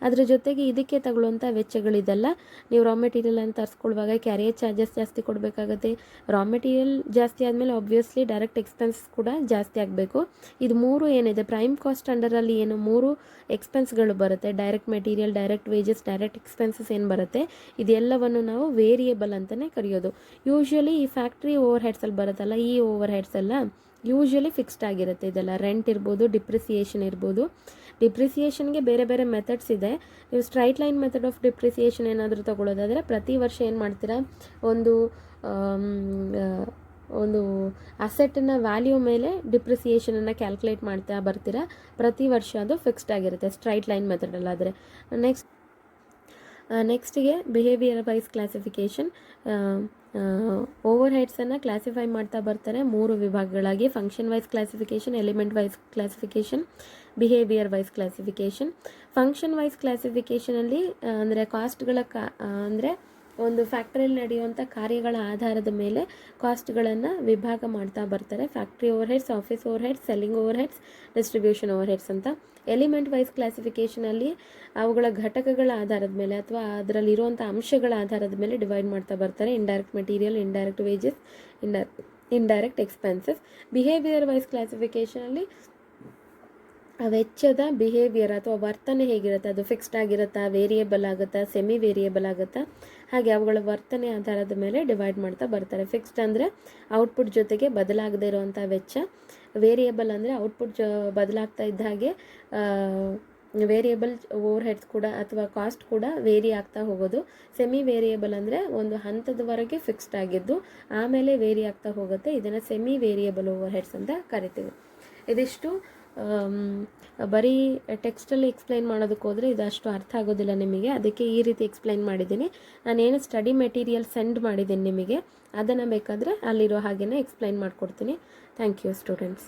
ಅದ್ರ ಜೊತೆಗೆ ಇದಕ್ಕೆ ತಗೊಳ್ಳುವಂಥ ವೆಚ್ಚಗಳಿದೆಲ್ಲ, ನೀವು ರಾ ಮೆಟೀರಿಯಲನ್ನು ತರಿಸ್ಕೊಳ್ಳುವಾಗ ಕ್ಯಾರಿಯರ್ ಚಾರ್ಜಸ್ ಜಾಸ್ತಿ ಕೊಡಬೇಕಾಗತ್ತೆ. ರಾ ಮೆಟೀರಿಯಲ್ ಜಾಸ್ತಿ ಆದಮೇಲೆ ಆಬ್ವಿಯಸ್ಲಿ ಡೈರೆಕ್ಟ್ ಎಕ್ಸ್ಪೆನ್ಸ್ ಕೂಡ ಜಾಸ್ತಿ ಆಗಬೇಕು. ಇದು ಮೂರು ಏನಿದೆ ಪ್ರೈಮ್ ಕಾಸ್ಟ್ ಅಂಡರಲ್ಲಿ ಏನು 3 ಎಕ್ಸ್ಪೆನ್ಸ್ಗಳು ಬರುತ್ತೆ, direct material, direct wages, direct expenses ಏನು ಬರುತ್ತೆ, ಇದೆಲ್ಲವನ್ನು ನಾವು ವೇರಿಯೇಬಲ್ ಅಂತಲೇ ಕರೆಯೋದು. ಯೂಶ್ವಲಿ ಈ ಫ್ಯಾಕ್ಟ್ರಿ ಓವರ್ ಹೆಡ್ಸಲ್ಲಿ ಬರುತ್ತಲ್ಲ, ಈ ಓವರ್ ಹೆಡ್ಸ್ ಎಲ್ಲ ಯೂಶ್ವಲಿ ಫಿಕ್ಸ್ಡ್ ಆಗಿರುತ್ತೆ. ಇದೆಲ್ಲ ರೆಂಟ್ ಇರ್ಬೋದು, ಡಿಪ್ರಿಸಿಯೇಷನ್ ಇರ್ಬೋದು. ಡಿಪ್ರಿಸಿಯೇಷನ್ಗೆ ಬೇರೆ ಬೇರೆ ಮೆಥಡ್ಸ್ ಇದೆ. ನೀವು straight line method of depreciation ಏನಾದರೂ ತೊಗೊಳ್ಳೋದಾದರೆ, ಪ್ರತಿ ವರ್ಷ ಏನು ಮಾಡ್ತೀರಾ, ಒಂದು ಅಸೆಟನ್ನ ವ್ಯಾಲ್ಯೂ ಮೇಲೆ ಡಿಪ್ರಿಸಿಯೇಷನನ್ನು ಕ್ಯಾಲ್ಕುಲೇಟ್ ಮಾಡ್ತಾ ಬರ್ತೀರಾ. ಪ್ರತಿ ವರ್ಷ ಅದು ಫಿಕ್ಸ್ಡ್ ಆಗಿರುತ್ತೆ ಸ್ಟ್ರೈಟ್ ಲೈನ್ ಮೆಥಡಲ್ಲಾದರೆ. ನೆಕ್ಸ್ಟಿಗೆ ಬಿಹೇವಿಯರ್ ವೈಸ್ ಕ್ಲಾಸಿಫಿಕೇಷನ್. ಓವರ್ ಹೆಡ್ಸನ್ನು ಕ್ಲಾಸಿಫೈ ಮಾಡ್ತಾ ಬರ್ತಾರೆ 3 ವಿಭಾಗಗಳಾಗಿ: function wise classification, element wise classification, behaviour wise classification. Function wise ಕ್ಲಾಸಿಫಿಕೇಷನಲ್ಲಿ ಅಂದರೆ ಕಾಸ್ಟ್ಗಳ ಅಂದರೆ ಒಂದು ಫ್ಯಾಕ್ಟ್ರಿಯಲ್ಲಿ ನಡೆಯುವಂಥ ಕಾರ್ಯಗಳ ಆಧಾರದ ಮೇಲೆ ಕಾಸ್ಟ್ಗಳನ್ನು ವಿಭಾಗ ಮಾಡ್ತಾ ಬರ್ತಾರೆ. Factory overheads, office overheads, selling over heads, distribution overheads ಅಂತ. ಎಲಿಮೆಂಟ್ ವೈಸ್ ಕ್ಲಾಸಿಫಿಕೇಷನಲ್ಲಿ ಅವುಗಳ ಘಟಕಗಳ ಆಧಾರದ ಮೇಲೆ ಅಥವಾ ಅದರಲ್ಲಿರುವಂಥ ಅಂಶಗಳ ಆಧಾರದ ಮೇಲೆ ಡಿವೈಡ್ ಮಾಡ್ತಾ ಬರ್ತಾರೆ. Indirect material, indirect wages, indirect expenses. Behaviour wise ಕ್ಲಾಸಿಫಿಕೇಷನಲ್ಲಿ ವೆಚ್ಚದ ಬಿಹೇವಿಯರ್ ಅಥವಾ ವರ್ತನೆ ಹೇಗಿರುತ್ತೆ, ಅದು ಫಿಕ್ಸ್ಡ್ ಆಗಿರುತ್ತಾ, ವೇರಿಯೇಬಲ್ ಆಗುತ್ತಾ, ಸೆಮಿ ವೇರಿಯೇಬಲ್ ಆಗುತ್ತಾ, ಹಾಗೆ ಅವುಗಳ ವರ್ತನೆ ಆಧಾರದ ಮೇಲೆ ಡಿವೈಡ್ ಮಾಡ್ತಾ ಬರ್ತಾರೆ. ಫಿಕ್ಸ್ಡ್ ಅಂದರೆ ಔಟ್ಪುಟ್ ಜೊತೆಗೆ ಬದಲಾಗದೇ ಇರುವಂಥ ವೆಚ್ಚ. ವೇರಿಯೇಬಲ್ ಅಂದರೆ ಔಟ್ಪುಟ್ ಬದಲಾಗ್ತಾ ಇದ್ದ ಹಾಗೆ ವೇರಿಯೇಬಲ್ ಓವರ್ ಹೆಡ್ಸ್ ಕೂಡ ಅಥವಾ ಕಾಸ್ಟ್ ಕೂಡ ವೇರಿ ಆಗ್ತಾ ಹೋಗೋದು. ಸೆಮಿ ವೇರಿಯೇಬಲ್ ಅಂದರೆ ಒಂದು ಹಂತದವರೆಗೆ ಫಿಕ್ಸ್ಡ್ ಆಗಿದ್ದು ಆಮೇಲೆ ವೇರಿ ಆಗ್ತಾ ಹೋಗುತ್ತೆ. ಇದನ್ನು ಸೆಮಿ ವೇರಿಯೇಬಲ್ ಓವರ್ ಹೆಡ್ಸ್ ಅಂತ ಕರಿತೀವಿ. ಇದಿಷ್ಟು ಬರೀ ಟೆಕ್ಸ್ಟಲ್ಲಿ ಎಕ್ಸ್ಪ್ಲೈನ್ ಮಾಡೋದಕ್ಕೆ ಹೋದರೆ ಇದಷ್ಟು ಅರ್ಥ ಆಗೋದಿಲ್ಲ ನಿಮಗೆ, ಅದಕ್ಕೆ ಈ ರೀತಿ ಎಕ್ಸ್ಪ್ಲೈನ್ ಮಾಡಿದ್ದೀನಿ. ನಾನೇನು ಸ್ಟಡಿ ಮೆಟೀರಿಯಲ್ ಸೆಂಡ್ ಮಾಡಿದ್ದೀನಿ ನಿಮಗೆ, ಅದನ್ನು ಬೇಕಾದರೆ ಅಲ್ಲಿರೋ ಹಾಗೆಯೇ ಎಕ್ಸ್ಪ್ಲೈನ್ ಮಾಡಿಕೊಡ್ತೀನಿ. Thank you students.